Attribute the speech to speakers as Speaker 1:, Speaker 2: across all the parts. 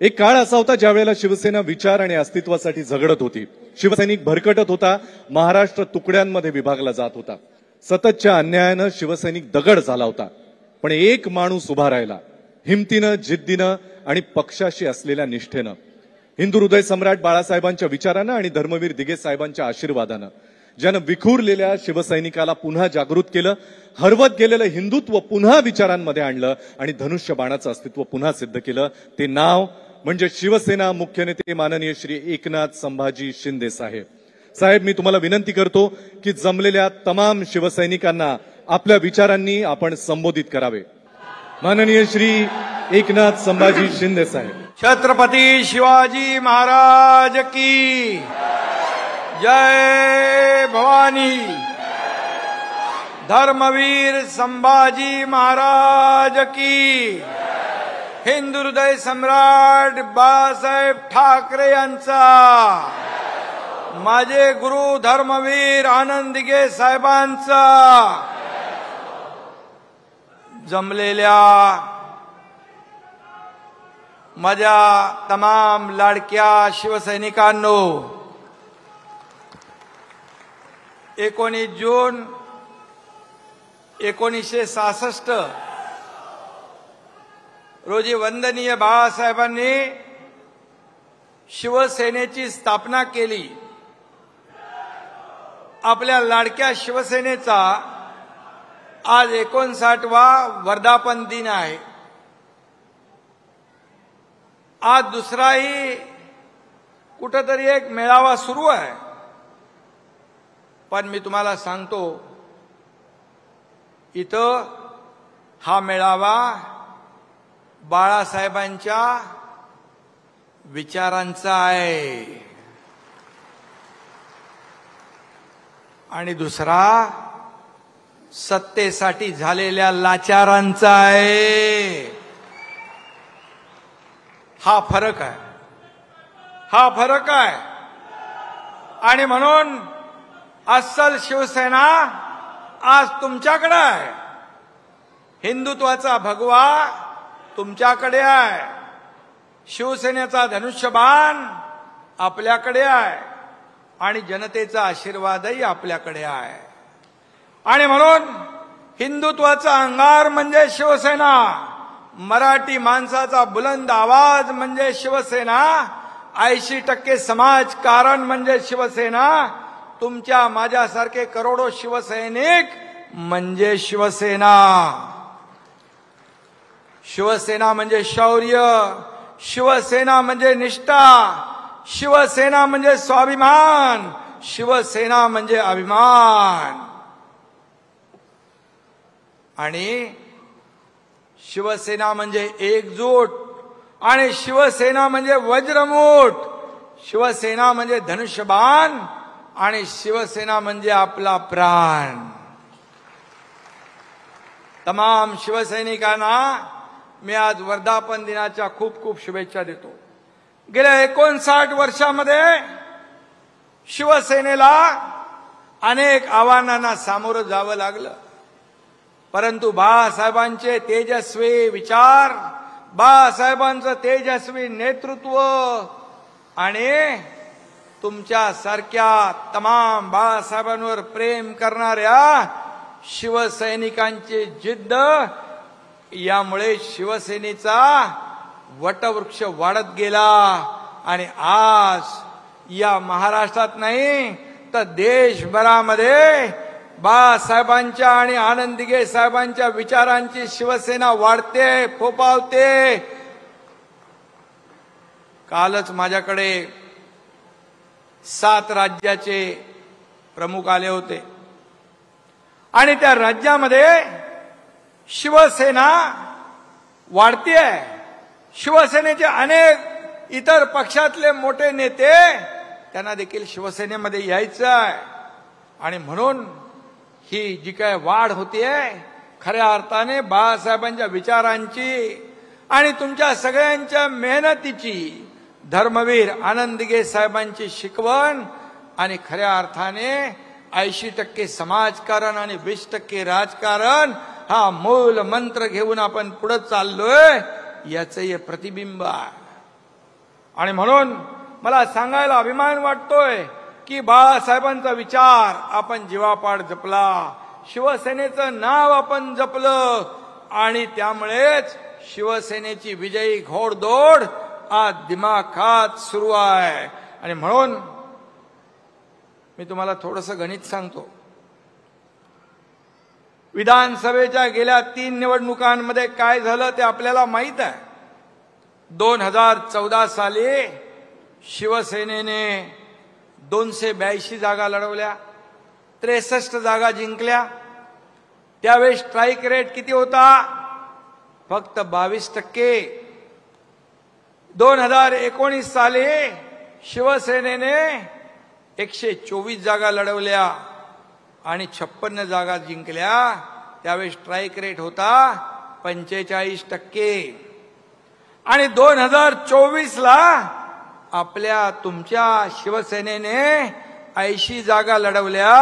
Speaker 1: एक काळ असा होता ज्यावेळेला शिवसेना विचार आणि अस्तित्वासाठी झगडत होती. शिवसैनिक भरकटत होता. महाराष्ट्र तुकड्यांमध्ये विभागला जात होता. सततच्या अन्यायानं शिवसैनिक दगड झाला होता. पण एक माणूस उभा राहिला, हिमतीनं, जिद्दीनं आणि पक्षाशी असलेल्या निष्ठेनं. हिंदू हृदय सम्राट बाळासाहेबांच्या विचारानं आणि धर्मवीर दिघे साहेबांच्या आशीर्वादानं, ज्यानं विखुरलेल्या शिवसैनिकाला पुन्हा जागृत केलं, हरवत गेलेलं हिंदुत्व पुन्हा विचारांमध्ये आणलं आणि धनुष्यबाणाचं अस्तित्व पुन्हा सिद्ध केलं. ते नाव म्हणजे शिवसेना मुख्य नेते माननीय श्री एकनाथ संभाजी शिंदे साहेब. साहेब, मी तुम्हाला विनंती करतो की जमलेल्या तमाम शिवसैनिकांना आपल्या विचारांनी आपण संबोधित करावे. माननीय श्री एकनाथ संभाजी शिंदे साहेब.
Speaker 2: छत्रपती शिवाजी महाराज की जय भवानी. धर्मवीर संभाजी महाराज की. हिंदू हृदय सम्राट बाळासाहेब ठाकरे यांचा. माझे गुरु धर्मवीर आनंद दिघे साहेबांचा. जमलेल्या माझ्या तमाम लाडक्या शिवसैनिकांनो, 19 जून 1966 रोजी वंदनीय बाळासाहेबांनी शिवसेनेची स्थापना केली. आपल्या लाडक्या शिवसेनेचा आज 59वा वर्धापन दिन आहे. आज दुसराही कुठेतरी एक मेळावा सुरू आहे. पण मी तुम्हाला सांगतो, इथं हा मेळावा बाळासाहेबांच्या विचारांचा आहे आणि दुसरा सत्तेसाठी झालेल्या लाचारांचा आहे. हा फरक आहे. हा फरक आहे. आणि म्हणून अस्सल शिवसेना आज तुमच्याकडे आहे. हिंदुत्वाचा भगवा तुमच्याकडे आहे. शिवसेनेचा धनुष्यबाण आपल्याकडे आहे आणि जनतेचा आशीर्वादही आपल्याकडे आहे. आणि म्हणून हिंदुत्वाचा अंगार म्हणजे शिवसेना. मराठी माणसाचा बुलंद आवाज म्हणजे शिवसेना. 80% समाजकारण म्हणजे शिवसेना. तुमच्या माझ्यासारखे करोडो शिवसैनिक म्हणजे शिवसेना. शिवसेना म्हणजे शौर्य. शिवसेना म्हणजे निष्ठा. शिवसेना म्हणजे स्वाभिमान. शिवसेना म्हणजे अभिमान. आणि शिवसेना म्हणजे एकजूट. आणि शिवसेना म्हणजे वज्रमूठ. शिवसेना म्हणजे धनुष्यबाण. आणि शिवसेना म्हणजे आपला प्राण. तमाम शिवसैनिकांना मी आज वर्धापन दिनाच्या खूप खूप शुभेच्छा देतो. गेल्या 59 वर्षामध्ये शिवसेनेला अनेक आव्हानांना सामोरं जावं लागलं. परंतु बाळासाहेबांचे तेजस्वी विचार, बाळासाहेबांचं तेजस्वी नेतृत्व आणि तुमच्यासारख्या तमाम बाळासाहेबांवर प्रेम करणाऱ्या शिवसैनिकांची जिद्द यामुळे शिवसेनेचा वटवृक्ष वाढत गेला. आणि आज या महाराष्ट्रात नाही तर देशभरामध्ये बाळासाहेबांच्या आणि आनंद दिघे साहेबांच्या विचारांची शिवसेना वाढते, फोफावते. कालच माझ्याकडे 7 राज्याचे प्रमुख आले होते आणि त्या राज्यामध्ये शिवसेना वाढतेय. शिवसेनेचे अनेक इतर पक्षातले मोठे नेते त्यांना देखील शिवसेनेमध्ये यायचं आहे. आणि म्हणून ही जी काय वाढ होतीये खऱ्या अर्थाने बाळासाहेबांच्या विचारांची आणि तुमच्या सगळ्यांच्या मेहनतीची, धर्मवीर आनंद दिघे साहेबांची शिकवण आणि खऱ्या अर्थाने 80% समाजकारण आणि 20% राजकारण हा मूल मंत्र घेऊन आपण पुढे चाललोय याचं हे प्रतिबिंब आहे. आणि म्हणून मला सांगायला अभिमान वाटतोय की बाळासाहेबांचा विचार आपण जीवापाड जपला, शिवसेनेचं नाव आपण जपलं आणि त्यामुळेच शिवसेनेची विजयी घोडदौड आज दिमाखात सुरू आहे. आणि म्हणून मी तुम्हाला थोडंसं गणित सांगतो. विधानसभेच्या गेल्या 3 निवडणुकांमध्ये काय झालं ते आपल्याला माहित आहे. 2014 साली शिवसेनेने 282 जागा लढवल्या, 63 जागा जिंकल्या. त्यावेळी स्ट्राईक रेट किती होता? फक्त 22%. 2019 साली शिवसेनेने 124 जागा लढवल्या आणि 56 जागा जिंकल्या. त्यावेळी स्ट्राईक रेट होता 45%. आणि 2024 ला आपल्या तुमच्या शिवसेनेने 80 जागा लढवल्या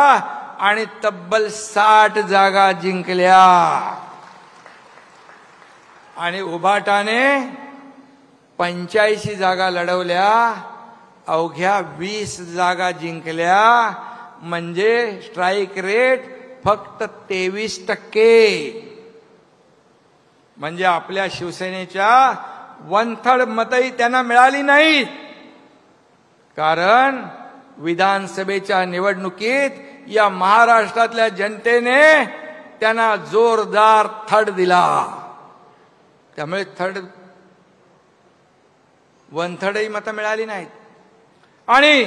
Speaker 2: आणि तब्बल 60 जागा जिंकल्या. आणि उभाटाने 85 जागा लढवल्या, अवघ्या 20 जागा जिंकल्या. म्हणजे स्ट्राईक रेट फक्त 23%. म्हणजे आपल्या शिवसेनेच्या 1/3 मतही त्यांना मिळाली नाहीत. कारण विधानसभेच्या निवडणुकीत या महाराष्ट्रातल्या जनतेने त्यांना जोरदार थड दिला. त्यामुळे 1/3 मतं मिळाली नाहीत. आणि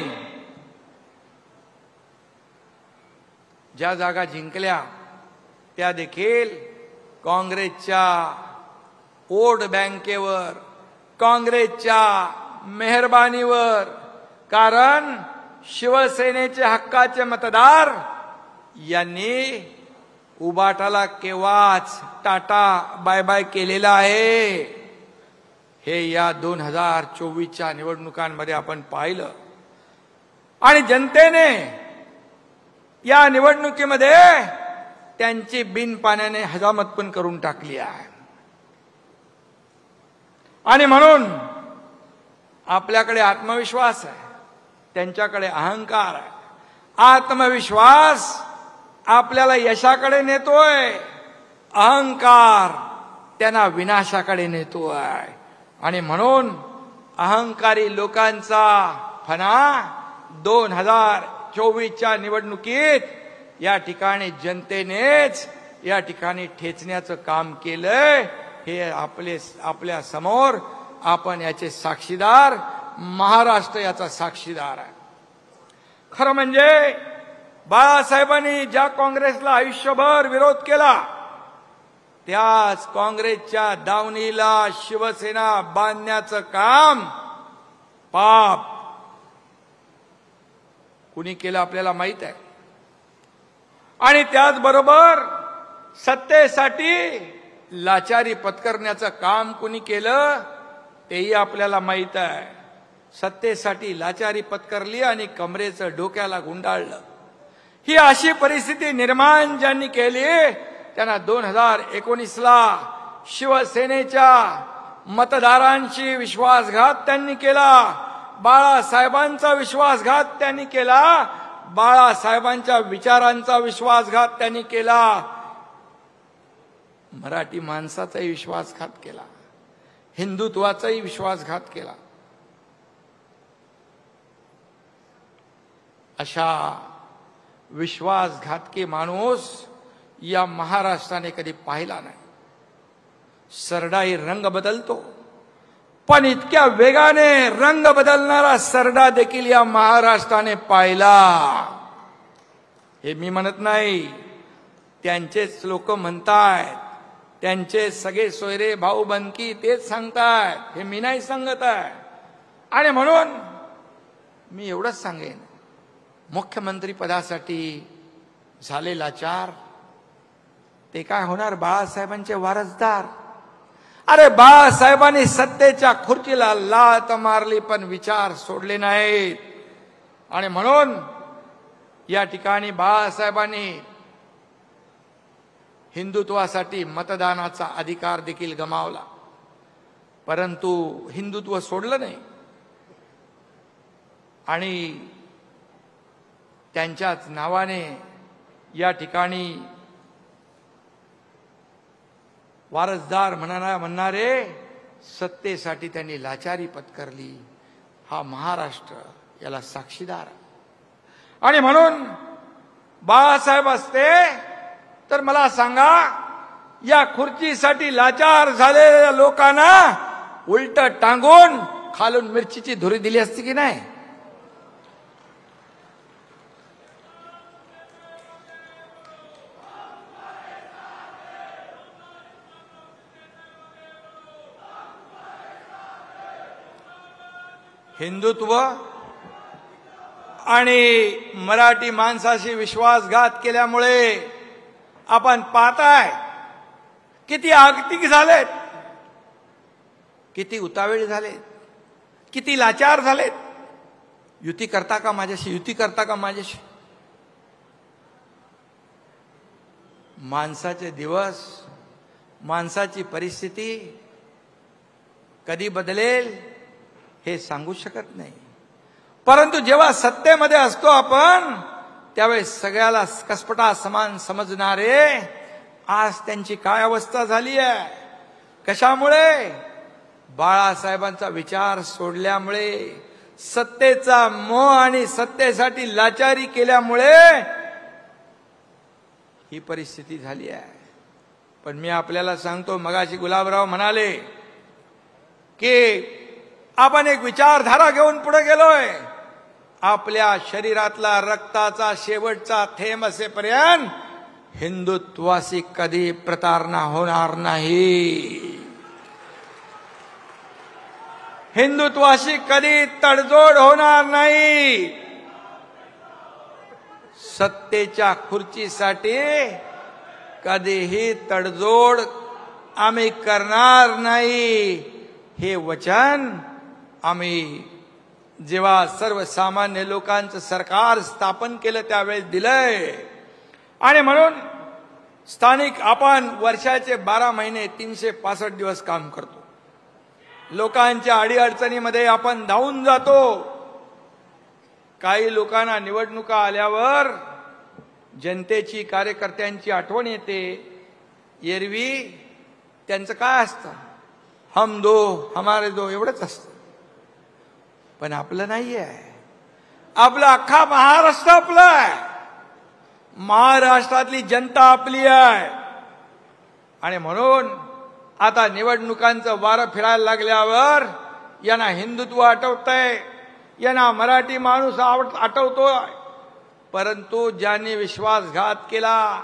Speaker 2: ज्या जागा जिंकल्या त्या देखील काँग्रेसच्या वोट बँकेवर, काँग्रेसच्या मेहरबानीवर. कारण शिवसेनेचे हक्काचे मतदार यांनी उबाटाला केव्हाच टाटा बाय बाय केलेला आहे. हे या 2024च्या निवडणुकांमध्ये आपण पाहिलं. आणि जनतेने या निवडणुकीमध्ये त्यांची बिनपाण्याने हजामत पण करून टाकली आहे. आणि म्हणून आपल्याकडे आत्मविश्वास आहे, त्यांच्याकडे अहंकार आहे. आत्मविश्वास आपल्याला यशाकडे नेतोय, अहंकार त्यांना विनाशाकडे नेतोय. आणि म्हणून अहंकारी लोकांचा फणा 2024च्या निवडणुकीत या ठिकाणी जनतेनेच या ठिकाणी ठेचण्याचं काम केलंय. हे आपल्या समोर आपण याचे साक्षीदार, महाराष्ट्र याचा साक्षीदार आहे. खरं म्हणजे बाळासाहेबांनी ज्या काँग्रेसला आयुष्यभर विरोध केला त्याच काँग्रेसच्या दावणीला शिवसेना बांधण्याचं काम पाप कुणी केलं आपल्याला माहित आहे. आणि त्याचबरोबर सत्तेसाठी लाचारी पत्करण्याचं काम कुणी केलं तेही आपल्याला माहित आहे. सत्तेसाठी लाचारी पत्करली आणि कमरेचं डोक्याला गुंडाळलं. ही अशी परिस्थिती निर्माण ज्यांनी केली त्यांना 2019ला शिवसेनेच्या मतदारांशी विश्वासघात त्यांनी केला. बाळासाहेबांचा विश्वासघात त्यांनी केला. बाळासाहेबांच्या विचारांचा विश्वासघात त्यांनी केला. मराठी माणसाचाही विश्वासघात केला, हिंदुत्वाचाही विश्वासघात केला. अशा विश्वासघातकी माणूस या महाराष्ट्राने कधी पाहिला नाही. सरडाही रंग बदलतो, पण इतक्या वेगाने रंग बदलणारा सरडा देखील या महाराष्ट्राने पाहिला. हे मी म्हणत नाही, त्यांचेच लोक म्हणतायत, त्यांचे सगळे सोयरे भाऊ बनकी तेच सांगतायत, हे मी नाही सांगत आहे. आणि म्हणून मी एवढंच सांगेन, मुख्यमंत्री पदासाठी झाले लाचार ते काय होणार? बाळासाहेबांचे वारसदार. अरे बाळासाहेबांनी सत्तेच्या खुर्चीला लात मारली पण विचार सोडले नाहीत. आणि म्हणून या ठिकाणी बाळासाहेबांनी हिंदुत्वासाठी मतदानाचा अधिकार देखील गमावला, परंतु हिंदुत्व सोडलं नाही. आणि त्यांच्याच नावाने या ठिकाणी वारसदार म्हणणारे सत्तेसाठी त्यांनी लाचारी पत्करली. हा महाराष्ट्र याला साक्षीदार. आणि म्हणून बाळासाहेब असते तर मला सांगा, या खुर्चीसाठी लाचार झालेल्या लोकांना उलट टांगून खालून मिरचीची धुरी दिली असती की नाही? हिंदुत्व आणि मराठी माणसाशी विश्वासघात केल्यामुळे आपण पाहताय किती आगतिक झालेत, किती उतावीळ झालेत, किती लाचार झालेत. युती करता का माझ्याशी? युती करता का माझ्याशी? माणसाचे दिवस, माणसाची परिस्थिती कधी बदलेल हे सांगू शकत नाही. परंतु जेव्हा सत्तेमध्ये असतो आपण, त्यावेळेस सगळ्याला कसपटा समान समजणारे आज त्यांची काय अवस्था झाली आहे. कशामुळे? बाळासाहेबांचा विचार सोडल्यामुळे, सत्तेचा मोह आणि सत्तेसाठी लाचारी केल्यामुळे ही परिस्थिती झाली आहे. पण मी आपल्याला सांगतो, मगाशी गुलाबराव म्हणाले की आपण एक विचारधारा घेऊन पुढे गेलोय. आपल्या शरीरातला रक्ताचा शेवटचा थेंब असेपर्यंत हिंदुत्वाशी कधी प्रतारणा होणार नाही. हिंदुत्वाशी कधी तडजोड होणार नाही. सत्तेच्या खुर्चीसाठी कधीही तडजोड आम्ही करणार नाही. हे वचन आम्ही जेव्हा सर्वसामान्य लोकांचं सरकार स्थापन केलं त्यावेळेस दिलंय. आणि म्हणून स्थानिक आपण वर्षाचे 12 महिने 365 दिवस काम करतो. लोकांच्या अडीअडचणीमध्ये आपण धावून जातो. काही लोकांना निवडणुका आल्यावर जनतेची, कार्यकर्त्यांची आठवण येते. एरवी त्यांचं काय असतं? हम दो हमारे दो एवढंच असतं. पण आपलं नाही आहे. आपलं अख्खा महाराष्ट्र आपला आहे. महाराष्ट्रातली जनता आपली आहे. आणि म्हणून आता निवडणुकांचं वारं फिरायला लागल्यावर यांना हिंदुत्व आठवतंय, यांना मराठी माणूस आठवतोय. परंतु ज्यांनी विश्वासघात केला,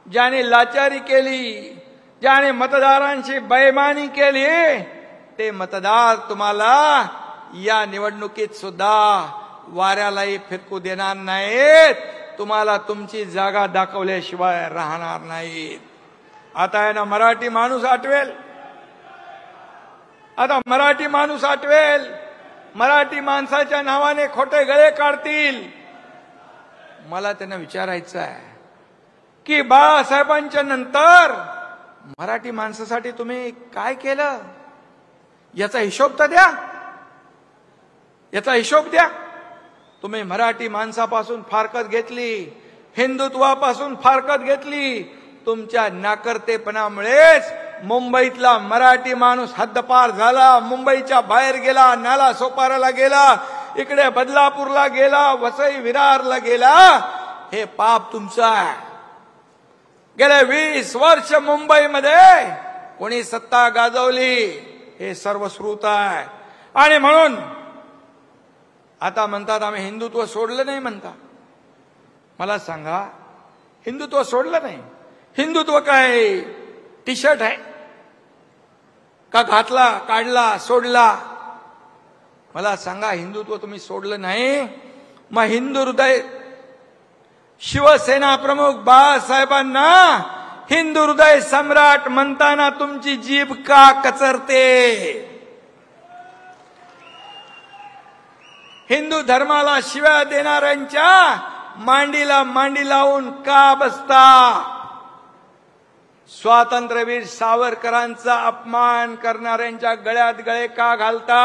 Speaker 2: ज्याने लाचारी केली, ज्याने मतदारांची बेईमानी केली, ते मतदार तुम्हाला या निवडणुकीत सुद्धा वाऱ्यालाही फिरकू देणार नाहीत. तुम्हाला तुमची जागा दाखवल्याशिवाय राहणार नाहीत. आता आहे ना मराठी माणूस आठवेल. आता मराठी माणूस आठवेल. मराठी माणसाच्या नावाने खोटे गळे काढतील. मला त्यांना विचारायचं आहे की बाळासाहेबांच्या नंतर मराठी माणसासाठी तुम्ही काय केलं? याचा हिशोब तर द्या. याचा हिशोब द्या. तुम्ही मराठी माणसापासून फारकत घेतली, हिंदुत्वापासून फारकत घेतली. तुमच्या नाकर्तेपणामुळेच मुंबईतला मराठी माणूस हद्दपार झाला. मुंबईच्या बाहेर गेला, नाला सोपाराला गेला, इकडे बदलापूरला गेला, वसई विरारला गेला. हे पाप तुमचं आहे. गेले 20 वर्ष मुंबईमध्ये कोणी सत्ता गाजवली हे सर्वश्रुत आहे. आणि म्हणून आता म्हणतात आम्ही हिंदुत्व सोडलं नाही म्हणता. मला सांगा, हिंदुत्व सोडलं नाही? हिंदुत्व काय टी शर्ट आहे का? घातला, काढला, सोडला? मला सांगा, हिंदुत्व तुम्ही सोडलं नाही. मग हिंदू हृदय शिवसेना प्रमुख बाळासाहेबांना हिंदू हृदय सम्राट म्हणताना तुमची जीभ का कचरते? हिंदू धर्माला शिव्या देणाऱ्यांच्या मांडीला मांडी लावून का बसता? स्वातंत्र्यवीर सावरकरांचा अपमान करणाऱ्यांच्या गळ्यात गळे का घालता?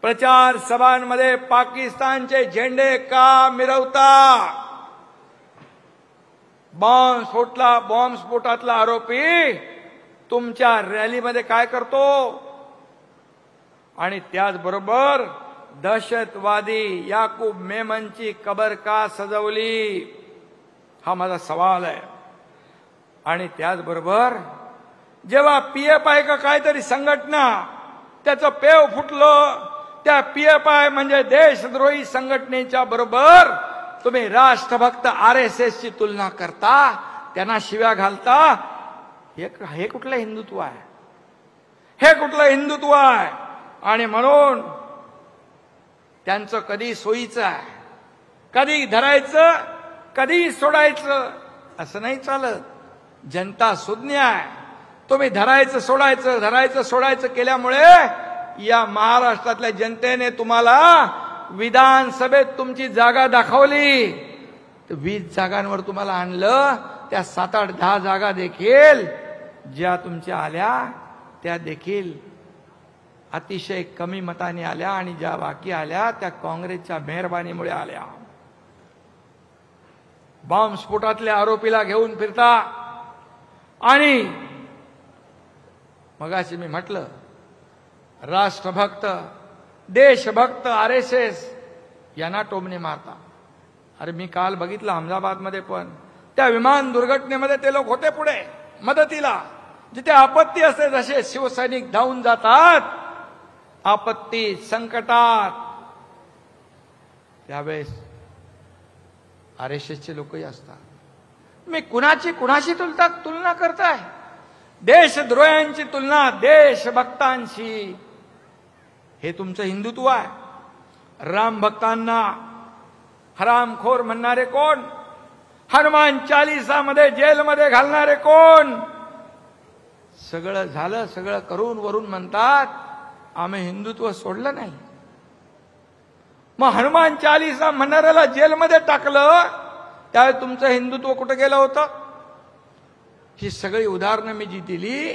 Speaker 2: प्रचार सभांमध्ये पाकिस्तानचे झेंडे का मिरवता? बॉम्बस्फोटातला आरोपी तुमच्या रॅलीमध्ये काय करतो? आणि त्याचबरोबर दहशतवादी याकूब मेमनची कबर का सजवली? हा माझा सवाल आहे. आणि त्याचबरोबर जेव्हा पीएफआय का काहीतरी संघटना त्याचं पेव फुटलं, त्या पीएफआय म्हणजे देशद्रोही संघटनेच्या बरोबर तुम्ही राष्ट्रभक्त आरएसएस ची तुलना करता, त्यांना शिव्या घालता. हे कुठलं हिंदुत्व आहे? हे कुठलं हिंदुत्व आहे? आणि म्हणून त्यांचं कधी सोयीचं आहे, कधी धरायचं कधी सोडायचं असं नाही चालत. जनता सुज्ञ आहे. तुम्ही धरायचं सोडायचं केल्यामुळे या महाराष्ट्रातल्या जनतेने तुम्हाला विधानसभेत तुमची जागा दाखवली. 20 जागांवर तुम्हाला आणलं. त्या 7, 8, 10 जागा देखील ज्या तुमच्या आल्या त्या देखील अतिशय कमी मताने आल्या, आणि ज्या बाकी आल्या त्या काँग्रेसच्या मेहरबानीमुळे आल्या. बॉम्बस्फोटातल्या आरोपीला घेऊन फिरता. आणि मगाशी मी म्हटलं, राष्ट्रभक्त देशभक्त आरएसएस यांना टोमणे मारता. अरे मी काल बघितलं अहमदाबादमध्ये, पण त्या विमान दुर्घटनेमध्ये ते लोक होते पुढे मदतीला. जिथे आपत्ती असते जसे शिवसैनिक धावून जातात आपत्ती संकटात, त्यावेळेस आरएसएसचे लोकही असतात. मी कुणाशी तुलना करताय? देशद्रोह्यांची तुलना देशभक्तांशी. हे तुमचं हिंदुत्व आहे. राम भक्तांना हरामखोर म्हणणारे कोण? हनुमान चालीसामध्ये जेलमध्ये घालणारे कोण? सगळं झालं, सगळं करून वरून म्हणतात आम्ही हिंदुत्व सोडलं नाही. मग हनुमान चालीसा म्हणणाऱ्याला जेलमध्ये टाकलं, त्यावेळी तुमचं हिंदुत्व कुठं गेलं होतं? ही सगळी उदाहरणं मी जी दिली,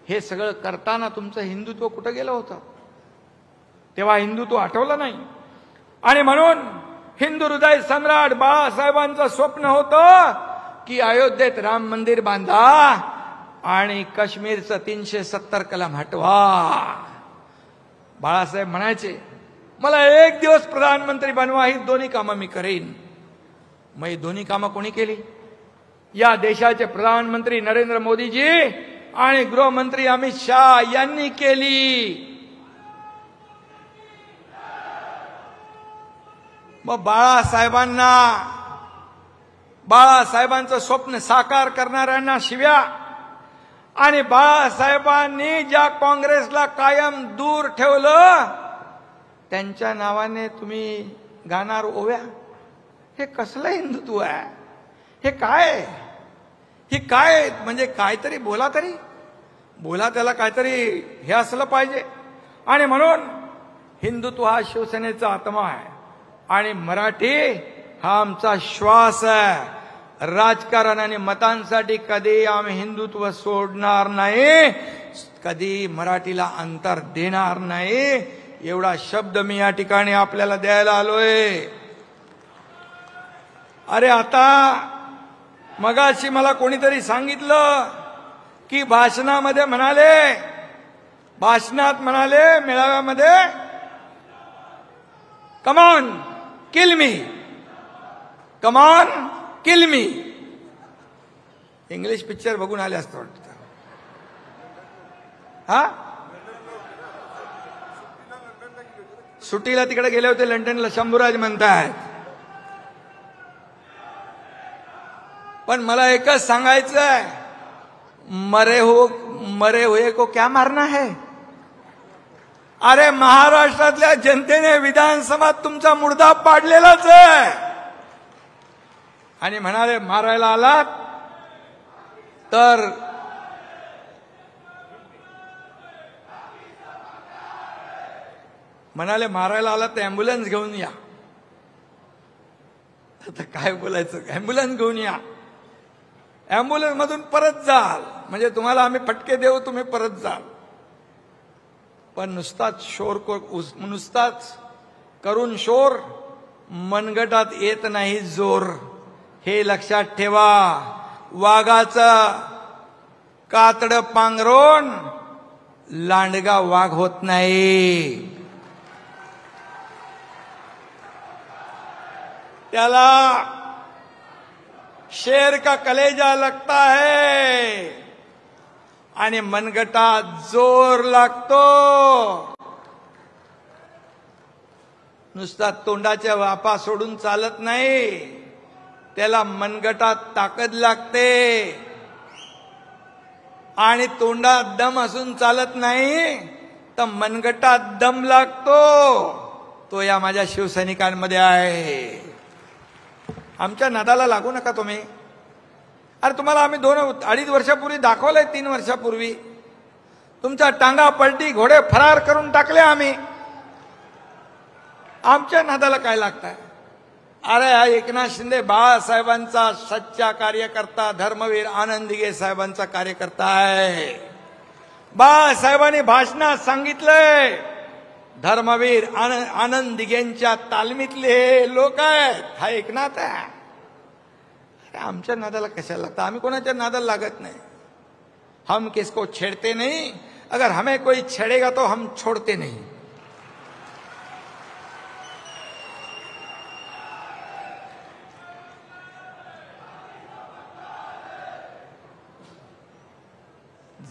Speaker 2: हे सगळं करताना तुमचं हिंदुत्व कुठं गेलं होतं? तेव्हा हिंदुत्व आठवलं नाही. आणि म्हणून हिंदू हृदय सम्राट बाळासाहेबांचं स्वप्न होतं की अयोध्येत राम मंदिर बांधा आणि काश्मीरचं 370 कलम हटवा. बाळासाहेब म्हणायचे मला एक दिवस प्रधानमंत्री बनवा, ही दोन्ही कामं मी करेन. मग ही दोन्ही कामं कोणी केली? या देशाचे प्रधानमंत्री नरेंद्र मोदीजी आणि गृहमंत्री अमित शहा यांनी केली. मग बाळासाहेबांचं स्वप्न साकार करणाऱ्यांना शिव्या, आणि बाळासाहेबांनी ज्या काँग्रेसला कायम दूर ठेवलं त्यांच्या नावाने तुम्ही गाणार ओव्या. हे कसलं हिंदुत्व आहे? हे काय? हे काय? म्हणजे काहीतरी बोला, त्याला काहीतरी हे असलं पाहिजे. आणि म्हणून हिंदुत्व हा शिवसेनेचा आत्मा आहे आणि मराठी हा आमचा श्वास आहे. राजकारण आणि मतांसाठी कधी आम्ही हिंदुत्व सोडणार नाही, कधी मराठीला अंतर देणार नाही. एवढा शब्द मी या ठिकाणी आपल्याला द्यायला आलोय. अरे आता मगाशी मला कोणीतरी सांगितलं की भाषणात म्हणाले मेळाव्यामध्ये come on kill me. English picture बघून आले असतं वाटतं. हा, सुट्टीला तिकडे गेले होते लंडनला, शंभूराज म्हणतायत. पण मला एकच सांगायचं आहे, मरे हुए को क्या मारना है? अरे महाराष्ट्रातल्या जनतेने विधानसभात तुमचा मुर्दा पाडलेलाच आहे. आणि म्हणाले मारायला आलात तर अँब्युलन्स घेऊन या. आता काय बोलायचं? अँब्युलन्स घेऊन या, अँब्युलन्स मधून परत जाल, म्हणजे तुम्हाला आम्ही फटके देऊ, तुम्ही परत जाल. पण नुसताच करून शोर मनगटात येत नाही जोर. हे लक्षात ठेवा. वाघाचं कातड पांघरून लांडगा वाघ होत नाही. त्याला शेर का कलेजा लगता है आणि मनगटात जोर लागतो. नुसता तोंडाच्या वापा सोडून चालत नाही. त्याला मनगटात ताकद लागते. आणि तोंडात दम असून चालत नाही, तर मनगटात दम लागतो. तो या माझ्या शिवसैनिकांमध्ये आहे. आमच्या नादाला लागू नका तुम्ही. अरे तुम्हाला आम्ही 2-2.5 वर्षापूर्वी दाखवलंय. 3 वर्षापूर्वी तुमच्या टांगा पलटी, घोडे फरार करून टाकले आम्ही. आमच्या नादाला काय लागताय? अरे हा एकनाथ शिंदे बाळासाहेबांचा सच्चा कार्यकर्ता, धर्मवीर आनंद दिघे साहेबांचा कार्यकर्ता आहे. बाळासाहेबांनी भाषणात सांगितलंय, धर्मवीर आनंद दिघेंच्या तालमीतले लोक आहेत. हा एकनाथ आहे. आमच्या नादाला कशाला लागतं? आम्ही कोणाच्या नादाला लागत नाही. हम किसको छेड़ते नहीं. अगर हमें कोई छेड़ेगा तो हम छोड़ते नहीं.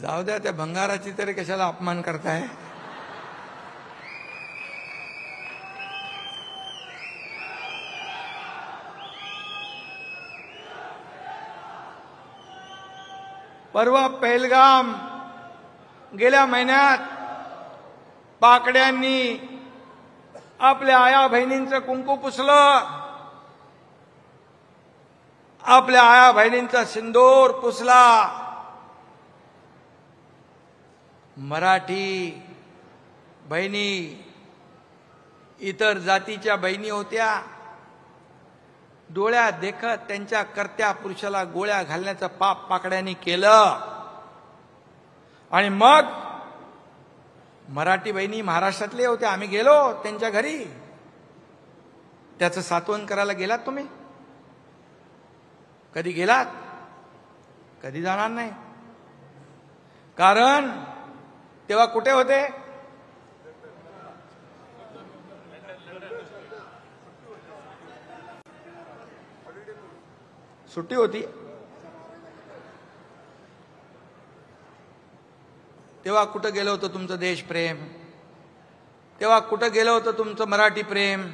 Speaker 2: जाऊ द्या, त्या भंगाराची तरी कशाला अपमान करताय? परवा पहलगाम गेल्या महिन्यात पाकड्यांनी आपल्या आया बहिणींचं कुंकू पुसलं. आपल्या आया बहिणींचा सिंदूर पुसला. मराठी बहिणी, इतर जातीच्या बहिणी होत्या. डोळ्यात देखत त्यांच्या कर्त्या पुरुषाला गोळ्या घालण्याचं पाप पाकड्यांनी केलं. आणि मग मराठी बहिणी महाराष्ट्रातले होते. आम्ही गेलो त्यांच्या घरी. त्याचं सांत्वन करायला गेलात तुम्ही? कधी गेलात? कधी जाणार नाही. कारण तेव्हा कुठे होते? सुट्टी होती. तेव्हा कुठं गेलं होतं तुमचं देशप्रेम? तेव्हा कुठं गेलं होतं तुमचं मराठी प्रेम?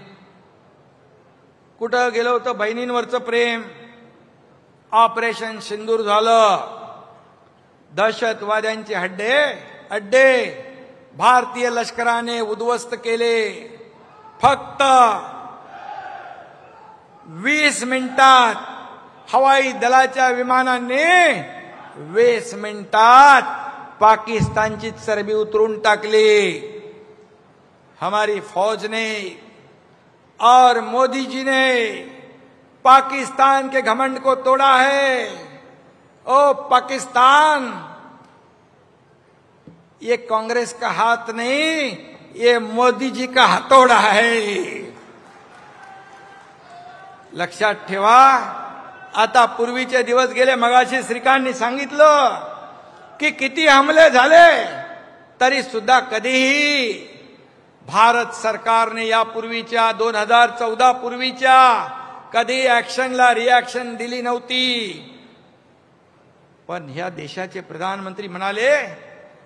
Speaker 2: कुठं गेलं होतं बहिणींवरचं प्रेम? ऑपरेशन सिंदूर झालं. दहशतवाद्यांचे अड्डे भारतीय लष्कराने उद्ध्वस्त केले. फक्त 20 मिनिटात हवाई दलाच्या विमानाने 20 मिनिटात पाकिस्तानची चरबी उतरून टाकली. हमारी फौज ने और मोदी जी ने पाकिस्तान के घमंड को तोड़ा है. ओ पाकिस्तान, ये कांग्रेस का हाथ नहीं, ये मोदी जी का हथौड़ा है. लक्षात ठेवा. आता पूर्वीचे दिवस गेले. मगाशी श्रीकांतनी सांगितलं की किती हमले झाले तरी सुद्धा कधीही भारत सरकारने यापूर्वीच्या 2014 पूर्वीच्या कधी ऍक्शनला रिॲक्शन दिली नव्हती. पण ह्या देशाचे प्रधानमंत्री म्हणाले,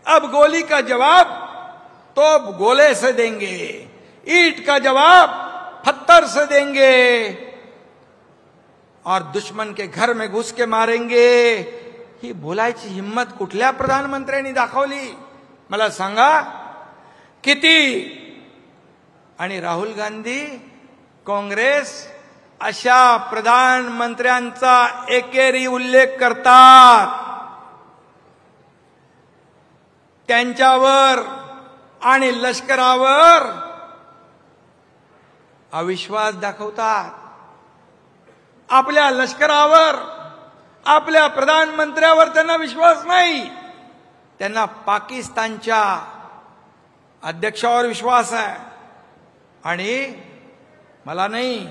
Speaker 2: अब गोली का जवाब तो गोले से देंगे, ईंट का जवाब पत्थर से देंगे और दुश्मन के घर में घुस के मारेंगे. ही बोलायची हिम्मत कुठल्या प्रधानमंत्र्यांनी दाखवली मला सांगा? किती? आणि राहुल गांधी, काँग्रेस अशा प्रधानमंत्र्यांचा एकेरी उल्लेख करतात. त्यांच्यावर आणि लष्करावर अविश्वास दाखवतात. आपल्या लष्करावर, आपल्या प्रधानमंत्र्यावर त्यांना विश्वास नाही. त्यांना पाकिस्तानच्या अध्यक्षावर विश्वास आहे आणि मला नाही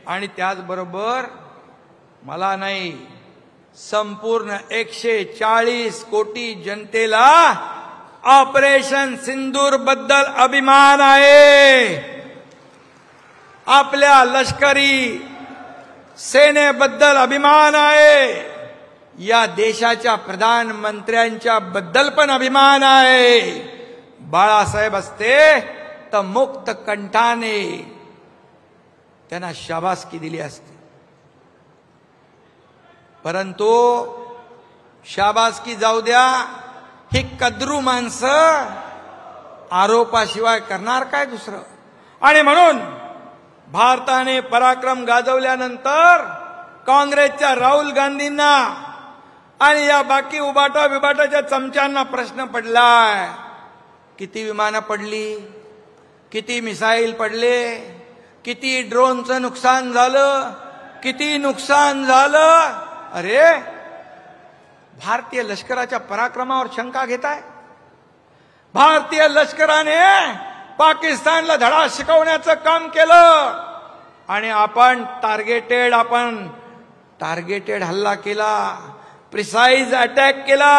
Speaker 2: आणि त्याचबरोबर मला नाही संपूर्ण 140 कोटी जनतेला ऑपरेशन सिंदूर बद्दल अभिमान आहे. आपल्या लष्करी सेनेबद्दल अभिमान आहे. या देशाच्या प्रधानमंत्र्यांच्या बद्दल पण अभिमान आहे. बाळासाहेब असते तर मुक्त कंठाने त्यांना शाबासकी दिली असती. परंतु शाबासकी जाऊ द्या, ही कद्रू माणसं आरोपाशिवाय करणार काय दुसरं. आणि म्हणून भारताने पराक्रम गाजवल्यानंतर काँग्रेसच्या राहुल गांधींना आणि या बाकी उबाटा विबाटाच्या चमच्यांना प्रश्न पडलाय, किती विमानं पडली, किती मिसाईल पडले, किती ड्रोनचं नुकसान झालं, किती नुकसान झालं. अरे भारतीय लष्कराच्या पराक्रमावर शंका घेताय. भारतीय लष्कराने पाकिस्तानला धडा शिकवण्याचं काम केलं आणि आपण टार्गेटेड हल्ला केला, प्रिसाइज अटॅक केला.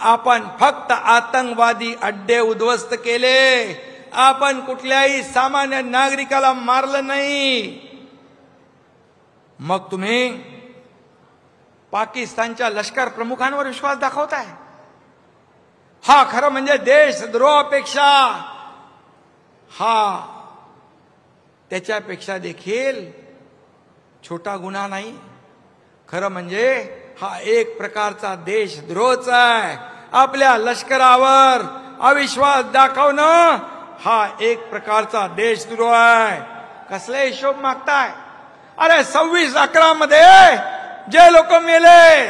Speaker 2: आपण फक्त आतंकवादी अड्डे उद्ध्वस्त केले, आपण कुठल्याही सामान्य नागरिकाला मारलं नाही. मग तुम्ही पाकिस्तानच्या लष्कर प्रमुखांवर विश्वास दाखवताय. हा खरं म्हणजे देशद्रोहापेक्षा हा त्याच्यापेक्षा देखील छोटा गुन्हा नाही. खरं म्हणजे हा एक प्रकारचा देशद्रोहच आहे. आपल्या लष्करावर अविश्वास दाखवणं हा एक प्रकारचा देशद्रोह आहे. कसले हिशोब मागताय. अरे 26/11 मध्ये जे लोक मेले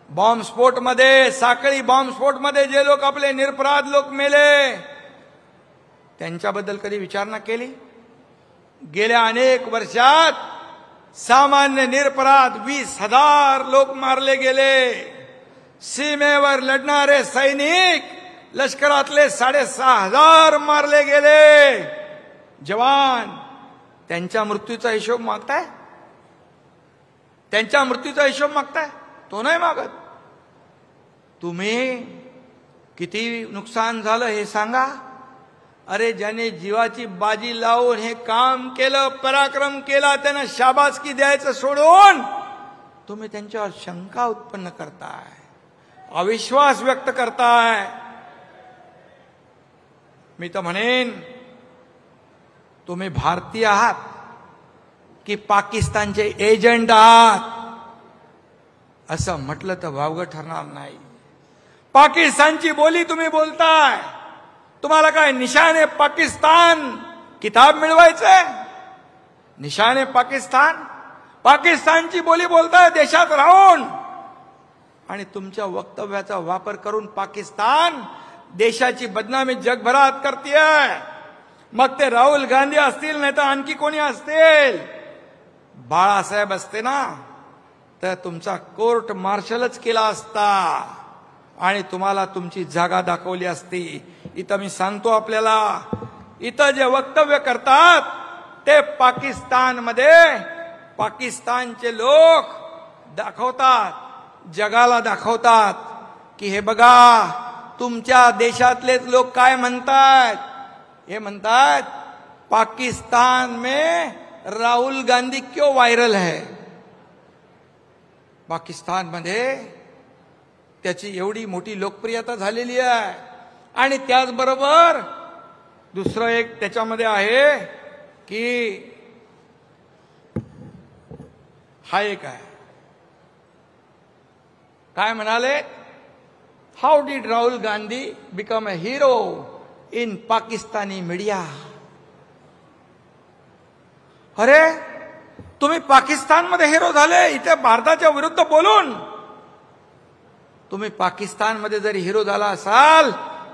Speaker 2: बॉम्बस्फोटमध्ये, साखळी बॉम्बस्फोटमध्ये जे लोक आपले निरपराध लोक मेले, त्यांच्याबद्दल कधी विचारणा केली. गेल्या अनेक वर्षात सामान्य निरपराध 20,000 लोक मारले गेले. सीमेवर लढणारे सैनिक लष्करातले 6,500 मारले गेले. जवान त्यांच्या मृत्यूचा हिशोब मागताय. त्यांच्या मृत्यूचा हिशोब मागताय. तो नाही मागत. तुम्ही किती नुकसान झालं हे सांगा. अरे ज्याने जीवाची बाजी लावून हे काम केलं, पराक्रम केला, त्यांना शाबासकी द्यायचं सोडून तुम्ही त्यांच्यावर शंका उत्पन्न करताय, अविश्वास व्यक्त करताय. मी तर म्हणेन तुम्ही भारतीय आहात की पाकिस्तानचे एजंट आहात असं म्हटलं तर वावगं ठरणार नाही. पाकिस्तानची बोली तुम्ही बोलताय. तुम्हाला काय निशाने पाकिस्तान किताब मिळवायचंय? निशाने पाकिस्तानची बोली बोलताय देशात राहून. आणि तुमच्या वक्तव्याचा वापर करून पाकिस्तान देशाची बदनामी जगभरात करतेय. मग ते राहुल गांधी असतील नाही तर आणखी कोणी असतील. बाळासाहेब असते ना तर तुमचा कोर्ट मार्शलच केला असता आणि तुम्हाला तुमची जागा दाखवली असती. इथं मी सांगतो आपल्याला, इथं जे वक्तव्य करतात ते पाकिस्तानमध्ये पाकिस्तानचे लोक दाखवतात, जगाला दाखवतात की हे बघा तुमच्या देशातलेच लोक काय म्हणतात. हे म्हणतात पाकिस्तान में राहुल गांधी क्यों वायरल है. पाकिस्तानमध्ये त्याची एवढी मोठी लोकप्रियता झालेली आहे. आणि त्याचबरोबर दुसरं एक त्याच्यामध्ये आहे की हा एक आहे, काय म्हणाले, how did Rahul Gandhi become a hero in Pakistani media. अरे तुम्ही पाकिस्तानमध्ये हिरो झाले, इथे भारताच्या विरुद्ध बोलून. तुम्ही पाकिस्तानमध्ये जरी हिरो झाला असाल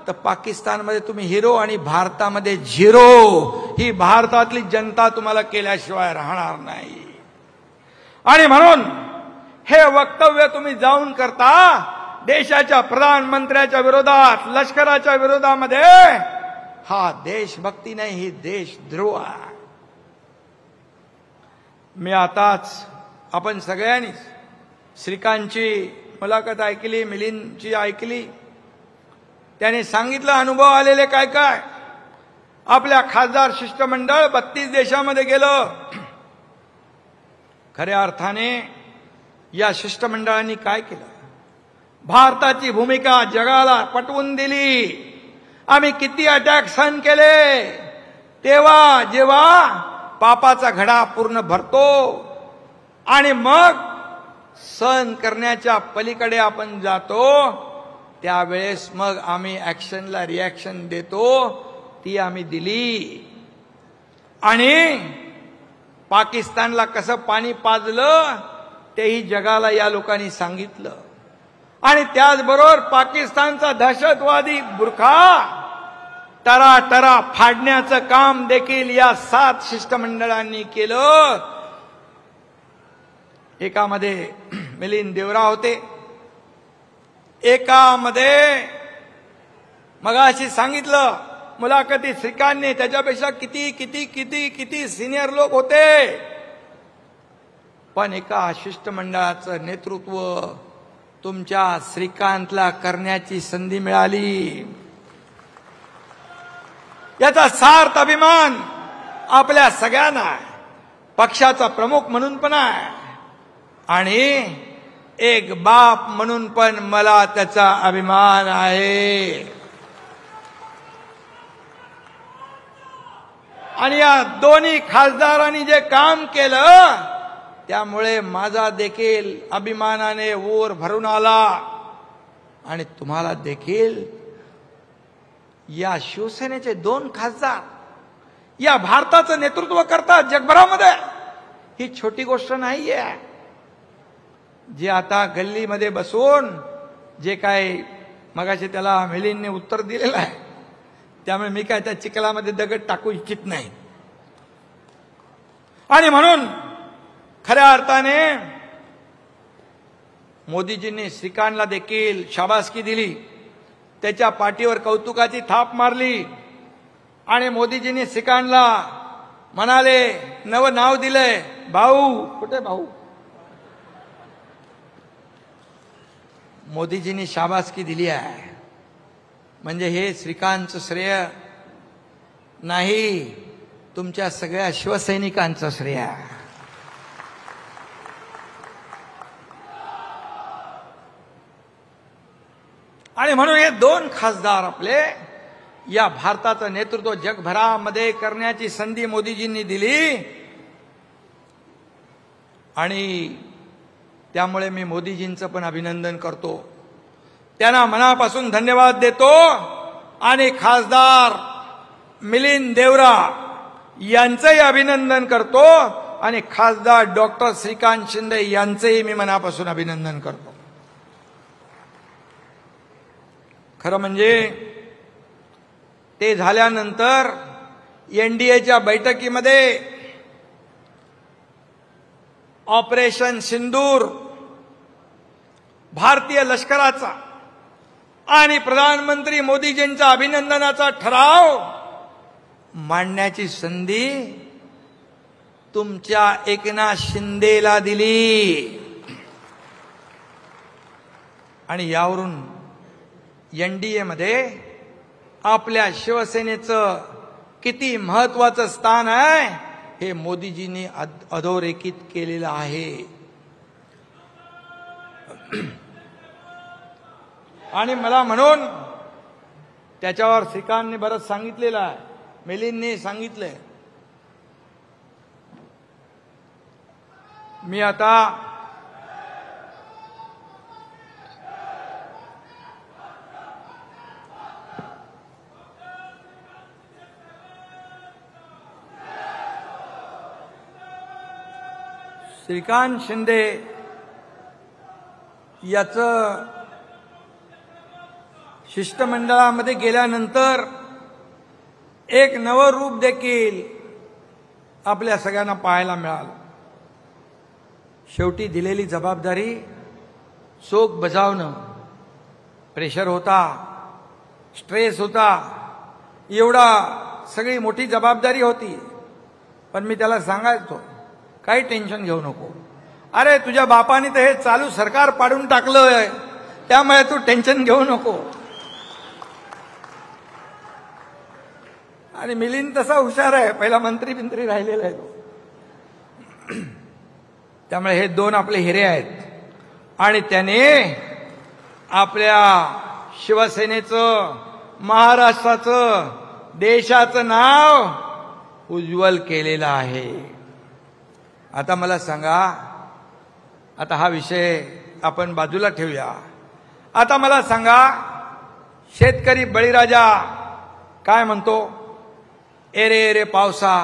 Speaker 2: तर पाकिस्तानमध्ये तुम्ही हिरो आणि भारतामध्ये झिरो. ही भारतातली जनता तुम्हाला केल्याशिवाय राहणार नाही. आणि म्हणून हे वक्तव्य तुम्ही जाऊन करता देशाच्या प्रधानमंत्र्याच्या विरोधात, लष्कराच्या विरोधामध्ये, हा देशभक्ती नाही, ही देशद्रोह आहे. मी आताच आपण सगळ्यांनी श्रीकांतची मुलाखत ऐकली, मिलिंदची ऐकली. त्याने सांगितलं अनुभव आलेले काय काय. आपल्या खासदार शिष्टमंडळ 32 देशामध्ये गेलं. खऱ्या अर्थाने या शिष्टमंडळांनी काय केलं, भारताची भूमिका जगाला पटवून दिली. आम्ही किती अटॅक सहन केले, तेव्हा जेव्हा पापाचा घडा पूर्ण भरतो आणि मग सहन करण्याच्या पलीकडे आपण जातो, त्यावेळेस मग आम्ही ऍक्शनला रिॲक्शन देतो. ती आम्ही दिली. आणि पाकिस्तानला कसं पाणी पाजलं तेही जगाला या लोकांनी सांगितलं. आणि त्याचबरोबर पाकिस्तानचा दहशतवादी बुरखा टरा फाडण्याचं काम देखील या 7 शिष्टमंडळांनी केलं. एकामध्ये मिलिंद देवरा होते, एकामध्ये मगाशी सांगितलं मुलाखतीत श्रीकांतने, त्याच्यापेक्षा किती किती किती किती सिनियर लोक होते. पण एका शिष्टमंडळाचं नेतृत्व तुमच्या श्रीकांतला करण्याची संधी मिळाली. याचा सार्थ अभिमान आपल्या सगळ्यांना आहे. पक्षाचा प्रमुख म्हणून पण आहे आणि एक बाप म्हणून पण मला त्याचा अभिमान आहे. आणि या दोन्ही खासदारांनी जे काम केलं त्यामुळे माझा देखील अभिमानाने ऊर भरून आला. आणि तुम्हाला देखील या शिवसेनेचे 2 खासदार या भारताचं नेतृत्व करतात जगभरामध्ये. ही छोटी गोष्ट नाहीये. जे आता गल्लीमध्ये बसून जे काय मगाशी त्याला मिलिंदने उत्तर दिलेलं आहे, त्यामुळे मी काय त्या चिखलामध्ये दगड टाकू इच्छित नाही. आणि म्हणून खऱ्या अर्थाने मोदीजींनी श्रीकांतला देखील शाबासकी दिली, त्याच्या पाठीवर कौतुकाची थाप मारली. आणि मोदीजींनी श्रीकांतला म्हणाले, नवं नाव दिलंय भाऊ. कुठे भाऊ? मोदीजींनी शाबासकी दिली आहे. म्हणजे हे श्रीकांतचं श्रेय नाही, तुमच्या सगळ्या शिवसैनिकांचं श्रेय आहे. आणि म्हणून हे 2 खासदार आपले या भारताचं नेतृत्व जगभरामध्ये करण्याची संधी मोदीजींनी दिली. आणि त्यामुळे मी मोदीजींचं पण अभिनंदन करतो, त्यांना मनापासून धन्यवाद देतो. आणि खासदार मिलिंद देवरा यांचंही अभिनंदन करतो आणि खासदार डॉक्टर श्रीकांत शिंदे यांचंही मी मनापासून अभिनंदन करतो. खरं म्हणजे ते झाल्यानंतर एनडीएच्या बैठकीमध्ये ऑपरेशन सिंदूर, भारतीय लष्कराचा आणि प्रधानमंत्री मोदीजींचा अभिनंदनाचा ठराव मांडण्याची संधी तुमच्या एकनाथ शिंदेला दिली. आणि यावरून एनडीए मध्ये आपल्या शिवसेनेचं किती महत्वाचं स्थान आहे हे मोदीजींनी अधोरेखित केलेलं आहे. आणि मला म्हणून त्याच्यावर श्रीकांतने बरंच सांगितलेलं आहे, मिलिंदने सांगितलंय. मी आता श्रीकांत शिंदे याचं शिष्टमंडळामध्ये गेल्यानंतर एक नवं रूप देखील आपल्या सगळ्यांना पाहायला मिळालं. शेवटी दिलेली जबाबदारी चोख बजावणं प्रेशर होता, स्ट्रेस होता, एवढा सगळी मोठी जबाबदारी होती. पण मी त्याला सांगायचो, काही टेन्शन घेऊ नको. अरे तुझ्या बापाने तर हे चालू सरकार पाडून टाकलंय, त्यामुळे तू टेन्शन घेऊ नको. आणि मिलिंद तसा हुशार आहे, पहिला मंत्री राहिलेला आहे तो. त्यामुळे हे दोन आपले हिरे आहेत. आणि त्याने आपल्या शिवसेनेचं, महाराष्ट्राचं, देशाचं नाव उज्ज्वल केलेलं आहे. आता मला सांगा, आता हा विषय आपण बाजूला ठेवूया. आता मला सांगा, शेतकरी बळीराजा काय म्हणतो? एरे एरे पावसा.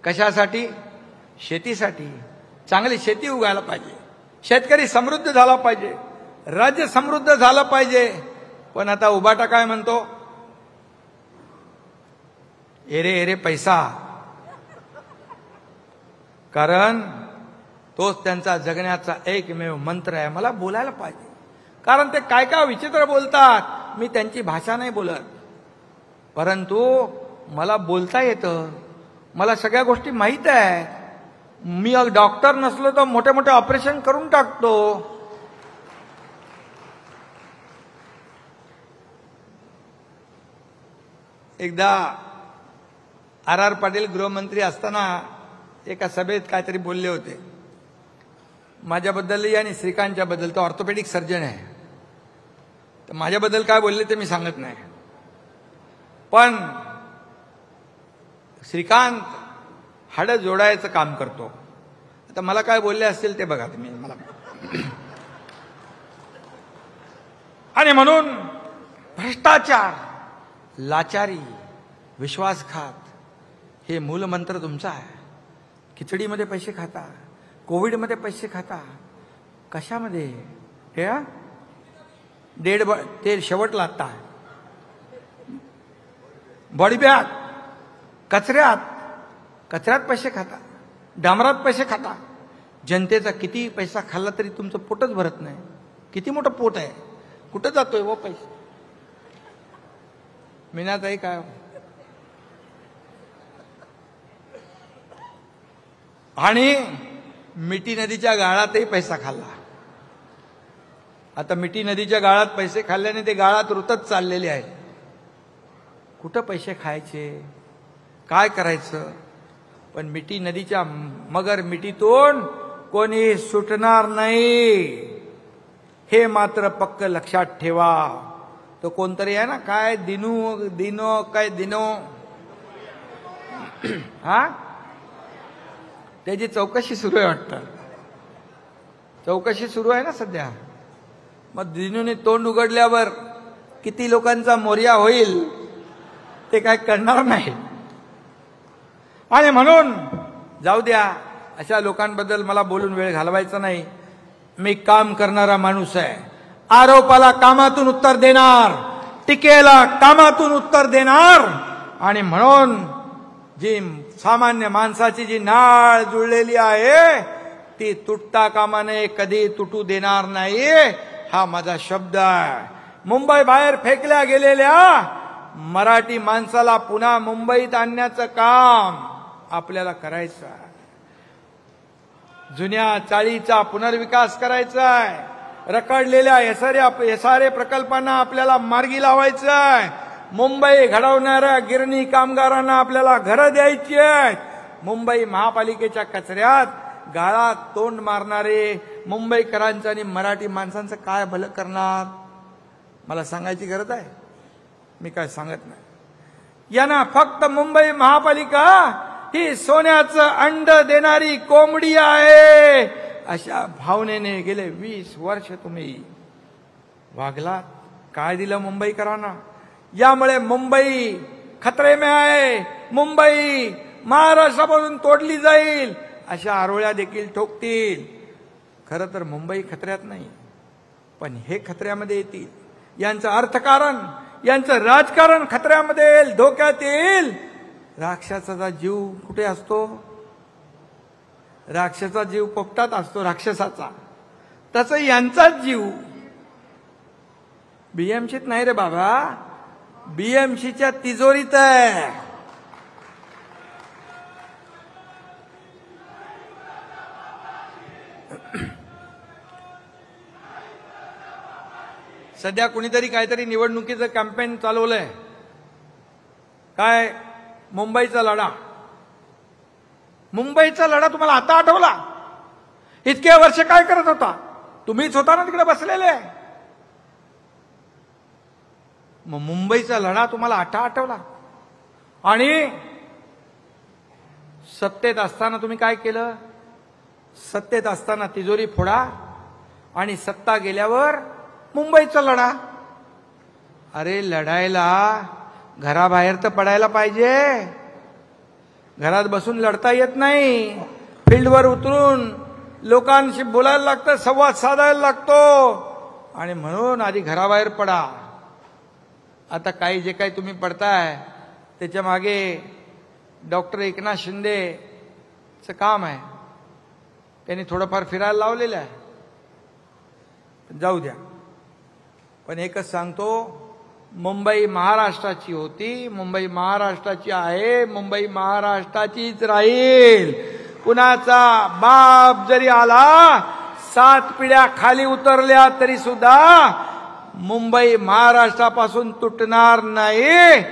Speaker 2: कशासाठी? शेतीसाठी. चांगली शेती उगायला पाहिजे, शेतकरी समृद्ध झाला पाहिजे, राज्य समृद्ध झालं पाहिजे. पण आता उबाटा काय म्हणतो? एरे एरे पैसा. कारण तोच त्यांचा जगण्याचा एकमेव मंत्र आहे. मला बोलायला पाहिजे, कारण ते काय काय विचित्र बोलतात. मी त्यांची भाषा नाही बोलत, परंतु मला बोलता येतं, मला सगळ्या गोष्टी माहीत आहेत. मी डॉक्टर नसलो तर मोठे मोठे ऑपरेशन करून टाकतो. एकदा R.R. पाटील गृहमंत्री असताना एका सभेत काहीतरी बोलले होते माझ्याबद्दल आणि श्रीकांतच्या बद्दल. तो ऑर्थोपेडिक सर्जन आहे, तर माझ्याबद्दल काय बोलले ते मी सांगत नाही. पण श्रीकांत हाडं जोडायचं काम करतो. आता मला काय बोलले असतील ते बघा तुम्ही मला. आणि म्हणून भ्रष्टाचार, लाचारी, विश्वासघात हे मूलमंत्र तुमचा आहे. खिचडीमध्ये पैसे खाता, कोविडमध्ये पैसे खाता, कशामध्ये? हे ते शेवटला आता बॉडी बॅग, कचऱ्यात पैसे खाता, डांबरात पैसे खाता. जनतेचा किती पैसा खाल्ला तरी तुमचं पोटच भरत नाही. किती मोठं पोट आहे, कुठं जातोय व पैसे? मीनाताई काय? आणि मिठी नदीच्या गाळातही पैसा खाल्ला. आता मिठी नदीच्या गाळात पैसे खाल्ल्याने ते गाळात रुतत चाललेले आहेत. कुठं पैसे खायचे, काय करायचं? पण मिठी नदीच्या मगर मिठीतून कोणी सुटणार नाही, हे मात्र पक्क लक्षात ठेवा. तो कोणतरी आहे ना, काय दिनो काय दिनो, हा, त्याची चौकशी सुरू आहे वाटतं. चौकशी सुरू आहे ना सध्या. मग दिनूने तोंड उघडल्यावर किती लोकांचा मोर्या होईल ते काय करणार नाही. आणि म्हणून जाऊ द्या, अशा लोकांबद्दल मला बोलून वेळ घालवायचा नाही. मी काम करणारा माणूस आहे. आरोपाला कामातून उत्तर देणार, टीकेला कामातून उत्तर देणार. आणि म्हणून जी सामान्य माणसाची जी नाळ जुळलेली आहे ती तुटता कामा नये, कधी तुटू देणार नाही, हा माझा शब्द आहे. मुंबई बाहेर फेकल्या गेलेल्या मराठी माणसाला पुन्हा मुंबईत आणण्याचं काम आपल्याला करायचं आहे. जुन्या चाळीचा पुनर्विकास करायचा आहे. रखडलेल्या एसआरए प्रकल्पांना आपल्याला मार्गी लावायचं आहे. मुंबई घडवणाऱ्या गिरणी कामगारांना आपल्याला घरं द्यायची आहेत. मुंबई महापालिकेच्या कचऱ्यात गाळात तोंड मारणारे मुंबईकरांचं आणि मराठी माणसांचं काय भलं करणार? मला सांगायची गरज आहे? मी काय सांगत नाही. यांना फक्त मुंबई महापालिका ही सोन्याचं अंड देणारी कोंबडी आहे, अशा भावनेने गेले 20 वर्ष तुम्ही वागलात. काय दिलं मुंबईकरांना? यामुळे मुंबई खतरे में आहे. मुंबई महाराष्ट्रापासून तोडली जाईल अशा आरोळ्या देखील ठोकतील. खरं तर मुंबई खतऱ्यात नाही, पण हे खतऱ्यामध्ये येतील. यांचं अर्थकारण, यांचं राजकारण खतऱ्यामध्ये येईल, धोक्यात येईल. राक्षसाचा जीव कुठे असतो? राक्षसाचा जीव पोपटात असतो राक्षसाचा. तसं यांचाच जीव बीएमसीत नाही रे बाबा, बीएमसीच्या तिजोरीत आहे. सध्या कुणीतरी काहीतरी निवडणुकीचं कॅम्पेन चालवलंय. काय? मुंबईचा लढा. मुंबईचा लढा तुम्हाला आता आठवला? इतके वर्ष काय करत होता? तुम्हीच होता ना तिकडे बसलेले. मग मुंबईचा लढा तुम्हाला आता आठवला? आणि सत्तेत असताना तुम्ही काय केलं? सत्तेत असताना तिजोरी फोडा आणि सत्ता गेल्यावर मुंबईचा लढा. अरे लढायला घराबाहेर तर पडायला पाहिजे. घरात बसून लढता येत नाही. फील्डवर उतरून लोकांशी बोलायला लागतं, संवाद साधायला लागतो. आणि म्हणून आधी घराबाहेर पडा. आता काही जे काही तुम्ही पडताय त्याच्या मागे डॉक्टर एकनाथ शिंदेचं काम आहे. त्यांनी थोडंफार फिरायला लावलेलं आहे. जाऊ द्या. पण एकच सांगतो, मुंबई महाराष्ट्राची होती, मुंबई महाराष्ट्राची आहे, मुंबई महाराष्ट्राचीच राहील. कुणाचा बाप जरी आला, 7 पिढ्या खाली उतरल्या तरी सुद्धा मुंबई महाराष्ट्रापासून तुटणार नाही.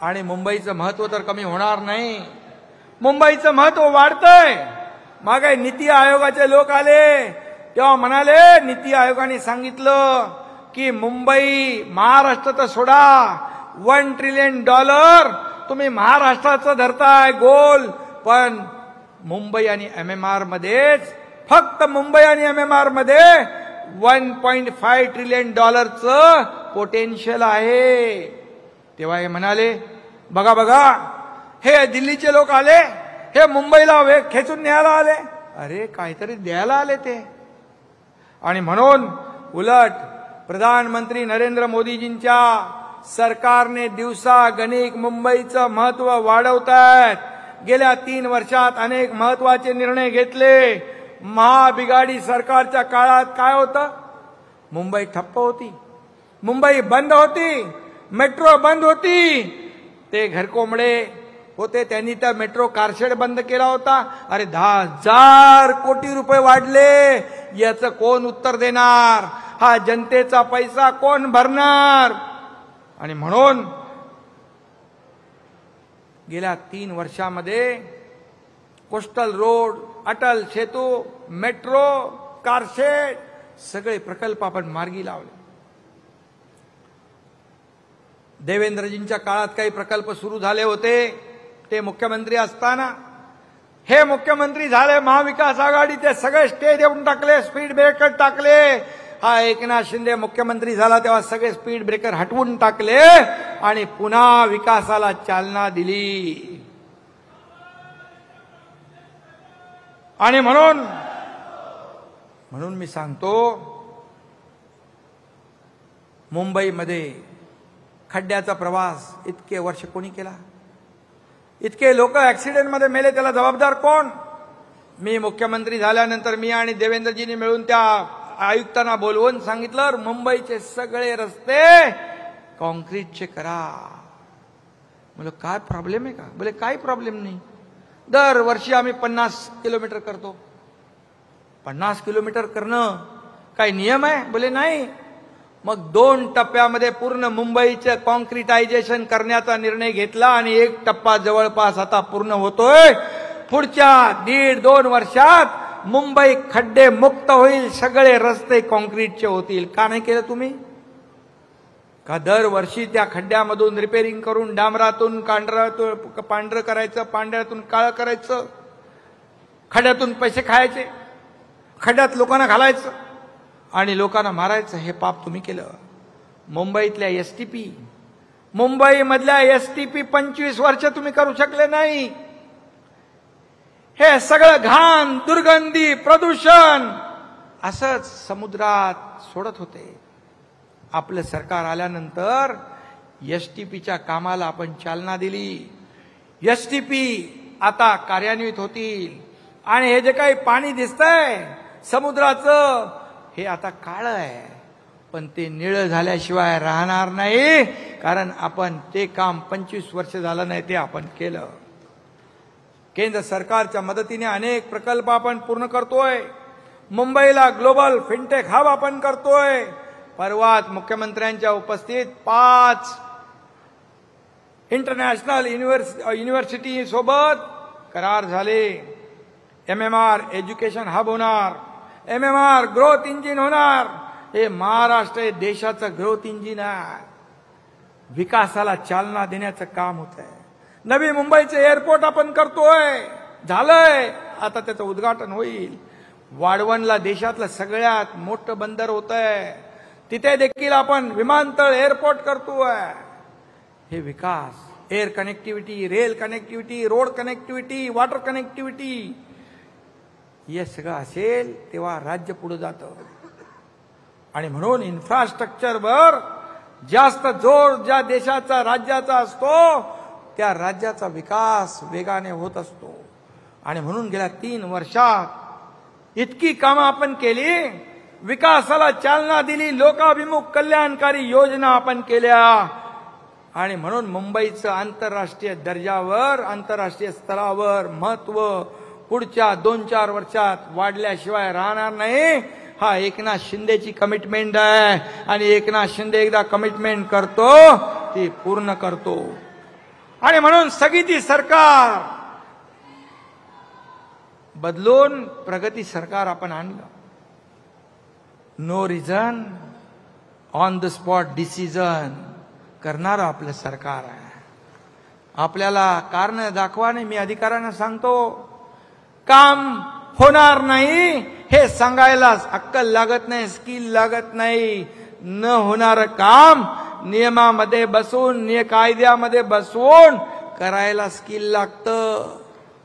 Speaker 2: आणि मुंबईचं महत्व तर कमी होणार नाही. मुंबईचं महत्व वाढतंय. मागे नीती आयोगाचे लोक आले तेव्हा म्हणाले, नीती आयोगाने सांगितलं की मुंबई महाराष्ट्र तर सोडा, $1 ट्रिलियन तुम्ही महाराष्ट्राचं धरताय गोल, पण मुंबई आणि MMR मध्येच, फक्त मुंबई आणि MMR मध्ये $1.5 ट्रिलियन पोटेन्शियल आहे. तेव्हा हे म्हणाले, बघा बघा हे दिल्लीचे लोक आले, हे मुंबईला खेचून न्यायला आले. अरे काहीतरी द्यायला आले ते. आणि म्हणून उलट प्रधानमंत्री नरेंद्र मोदीजींच्या सरकारने दिवसागणिक मुंबईचं महत्व वाढवतायत. गेल्या 3 वर्षात अनेक महत्वाचे निर्णय घेतले. महाबिगाडी सरकारच्या काळात काय होतं? मुंबई ठप्प होती, मुंबई बंद होती, मेट्रो बंद होती. ते घरकोंबडे होते, त्यांनी त्या मेट्रो कारशेड बंद केला होता. अरे 10,000 कोटी रुपये वाढले. याचं कोण उत्तर देणार? हा जनतेचा पैसा कोण भरणार? आणि म्हणून गेल्या 3 वर्षामध्ये coastal road, Atal Setu, metro, car shed सगळे प्रकल्प आपण मार्गी लावले. देवेंद्रजींच्या काळात काही प्रकल्प सुरू झाले होते, ते मुख्यमंत्री असताना. हे मुख्यमंत्री झाले महाविकास आघाडी, ते सगळे स्टे देऊन टाकले, स्पीड ब्रेकर टाकले. हा एकनाथ शिंदे मुख्यमंत्री झाला तेव्हा सगळे स्पीड ब्रेकर हटवून टाकले आणि पुन्हा विकासाला चालना दिली. आणि म्हणून मी सांगतो, मुंबईमध्ये खड्ड्याचा प्रवास इतके वर्ष कोणी केला? इतके लोक ऍक्सिडेंटमध्ये मेले, त्याला जबाबदार कोण? मी मुख्यमंत्री झाल्यानंतर मी आणि देवेंद्रजींनी मिळून त्या आयुक्तांना बोलवून सांगितलं, मुंबईचे सगळे रस्ते कॉन्क्रीटचे करा. बोले काय प्रॉब्लेम आहे का? बोले काही प्रॉब्लेम नाही. दरवर्षी आम्ही 50 किलोमीटर करतो. 50 किलोमीटर करणं काही नियम आहे? बोले नाही. मग 2 टप्प्यामध्ये पूर्ण मुंबईचे कॉन्क्रिटायझेशन करण्याचा निर्णय घेतला आणि 1 टप्पा जवळपास आता पूर्ण होतोय. पुढच्या 1.5-2 वर्षात मुंबई खड्डे मुक्त होईल, सगळे रस्ते कॉन्क्रीटचे होतील. का नाही केलं तुम्ही? का दरवर्षी त्या खड्ड्यामधून रिपेअरिंग करून डांबरातून पांढरं करायचं, पांढऱ्यातून काळं करायचं, खड्ड्यातून पैसे खायचे, खड्ड्यात लोकांना घालायचं आणि लोकांना मारायचं? हे पाप तुम्ही केलं. मुंबईतल्या STP, मुंबईमधल्या STP 25 वर्ष तुम्ही करू शकले नाही. हे सगळं घाण, दुर्गंधी, प्रदूषण असंच समुद्रात सोडत होते. आपलं सरकार आल्यानंतर STPच्या कामाला आपण चालना दिली. STP आता कार्यान्वित होतील आणि हे जे काही पाणी दिसतंय समुद्राचं हे आता काळं आहे, पण ते निळं झाल्याशिवाय राहणार नाही, कारण आपण ते काम 25 वर्ष झालं नाही ते आपण केलं. केंद्र सरकारच्या मदतीने अनेक प्रकल्प आपण पूर्ण करतोय. मुंबईला ग्लोबल फिनटेक हब आपण करतोय. परवाच मुख्यमंत्र्यांच्या उपस्थित 5 इंटरनॅशनल युनिव्हर्सिटी सोबत करार झाले. MMR एज्युकेशन हब होणार, MMR ग्रोथ इंजिन होणार. हे महाराष्ट्र हे देशाचं ग्रोथ इंजिन आहे. विकासाला चालना देण्याचं काम होत आहे. नवी मुंबईचे एअरपोर्ट आपण करतोय, झालंय, आता त्याचं उद्घाटन होईल. वाढवणला देशातलं सगळ्यात मोठं बंदर होत आहे, तिथे देखील आपण विमानतळ एअरपोर्ट करतोय. हे विकास, air connectivity, rail connectivity, road connectivity, water connectivity, हे सगळं असेल तेव्हा राज्य पुढे जातं. आणि म्हणून इन्फ्रास्ट्रक्चरवर जास्त जोर ज्या देशाचा राज्याचा असतो त्या राज्याचा विकास वेगाने होत असतो. आणि म्हणून गेल्या 3 वर्षात इतकी कामं आपण केली, विकासाला चालना दिली, लोकाभिमुख कल्याणकारी योजना आपण केल्या. आणि म्हणून मुंबईचं आंतरराष्ट्रीय दर्जावर, आंतरराष्ट्रीय स्तरावर महत्व पुढच्या 2-4 वर्षात वाढल्याशिवाय राहणार नाही. हा एकनाथ शिंदेची कमिटमेंट आहे. आणि एकनाथ शिंदे एकदा कमिटमेंट करतो ती पूर्ण करतो. आणि म्हणून स्थगिती सरकार बदलून प्रगती सरकार आपण आणलं. No reason, on the spot decision करणारं आपलं सरकार आहे. आपल्याला कारण दाखवा नाही, मी अधिकाऱ्यांना सांगतो, काम होणार नाही हे सांगायला अक्कल लागत नाही, स्किल लागत नाही. न होणारं काम नियमामध्ये बसून, कायद्यामध्ये बसवून करायला स्किल लागतं.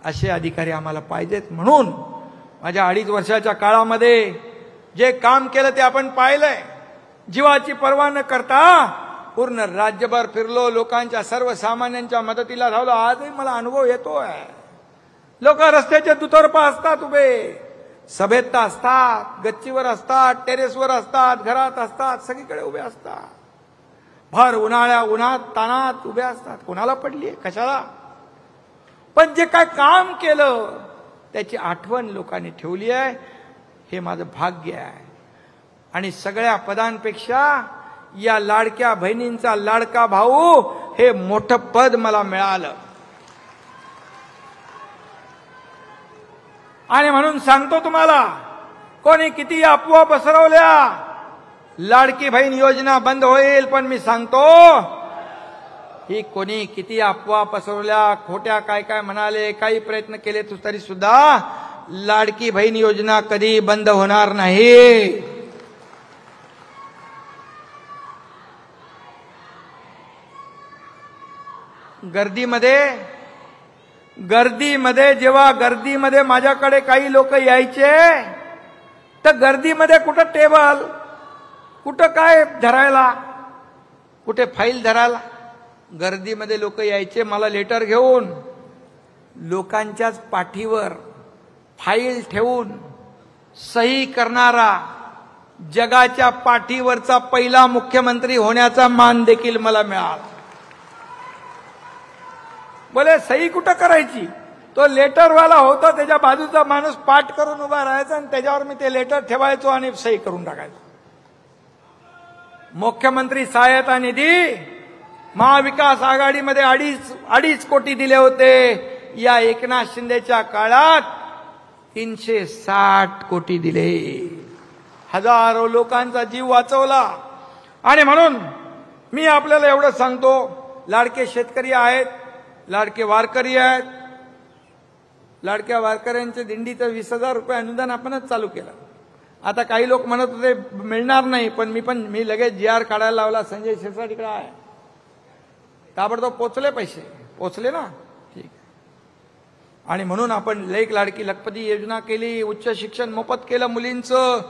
Speaker 2: असे अधिकारी आम्हाला पाहिजेत. म्हणून माझ्या 2.5 वर्षाच्या काळामध्ये जे काम केलं ते आपण पाहिलंय. जीवाची पर्वा न करता पूर्ण राज्यभर फिरलो, लोकांच्या, सर्वसामान्यांच्या मदतीला धावलो. आजही मला अनुभव येतोय. लोक रस्त्याच्या दुतर्फा असतात उभे, सभेत असतात, गच्चीवर असतात, टेरेसवर असतात, घरात असतात, सगळीकडे उभे असतात. भर उन्हात तानात उभे असतात. कोणाला पडली, कशाला? पण जे काय काम केलं त्याची आठवण लोकांनी ठेवली आहे. हे माझं भाग्य आहे. आणि सगळ्या पदांपेक्षा या लाडक्या बहिणींचा लाडका भाऊ हे मोठं पद मला मिळालं. आणि म्हणून सांगतो तुम्हाला, कोणी किती अफवा पसरवल्या, लाडकी बहीण योजना बंद होईल, पण मी सांगतो ही कोणी किती अफवा पसरवल्या, खोट्या काय काय म्हणाले, काही प्रयत्न केले तरी सुद्धा लाडकी बहीण योजना कधी बंद होणार नाही. गर्दीमध्ये जेव्हा गर्दीमध्ये माझ्याकडे काही लोक यायचे, तर गर्दीमध्ये कुठं टेबल, कुठं काय धरायला, कुठे फाईल धरायला, गर्दीमध्ये लोक यायचे मला लेटर घेऊन. लोकांच्याच पाठीवर फाईल ठेवून सही करणारा, जगाच्या पाठीवरचा पहिला मुख्यमंत्री होण्याचा मान देखील मला मिळाला. बोले सही कुठं करायची, तो लेटरवाला होता, त्याच्या बाजूचा माणूस पाठ करून उभा राहायचा आणि त्याच्यावर मी ते लेटर ठेवायचो आणि सही करून टाकायचो. मुख्यमंत्री सहायता निधी महाविकास आघाडीमध्ये 2.5 कोटी दिले होते. या एकनाथ शिंदेच्या काळात 360 कोटी दिले. हजारो लोकांचा जीव वाचवला. आणि म्हणून मी आपल्याला एवढं सांगतो, लाडके शेतकरी आहेत, लाडके वारकरी आहेत. लाडक्या वारकऱ्यांच्या दिंडीचं 20,000 रुपये अनुदान आपणच चालू केलं. आता काही लोक म्हणत होते मिळणार नाही, पण मी लगेच GR काढायला लावला. संजय शिरसाट आहे, ताबडतोब पोचले, पैसे पोचले ना, ठीक. आणि म्हणून आपण लेक लाडकी लखपती योजना केली, उच्च शिक्षण मोफत केलं मुलींचं.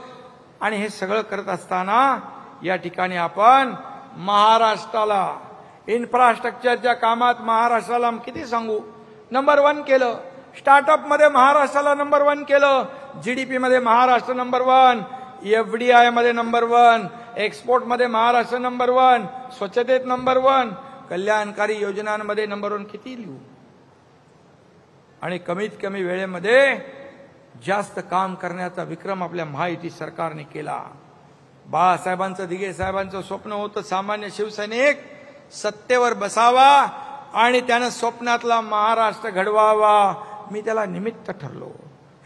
Speaker 2: आणि हे सगळं करत असताना या ठिकाणी आपण महाराष्ट्राला इन्फ्रास्ट्रक्चरच्या कामात महाराष्ट्राला किती सांगू, नंबर 1 केलं. स्टार्टअप मध्ये महाराष्ट्राला नंबर 1 केलं. जीडीपी मध्ये महाराष्ट्र नंबर 1, एफडीआय मध्ये नंबर 1, एक्सपोर्ट मध्ये महाराष्ट्र नंबर 1, स्वच्छतेत नंबर 1, कल्याणकारी योजनांमध्ये नंबर 1 किती लिहू? आणि कमीत कमी वेळेमध्ये जास्त काम करण्याचा विक्रम आपल्या महायुती सरकारने केला. बाळासाहेबांचं, दिघे साहेबांचं स्वप्न होतं सामान्य शिवसैनिक सत्तेवर बसावा आणि त्यानं स्वप्नातला महाराष्ट्र घडवावा. मी त्याला निमित्त ठरलो,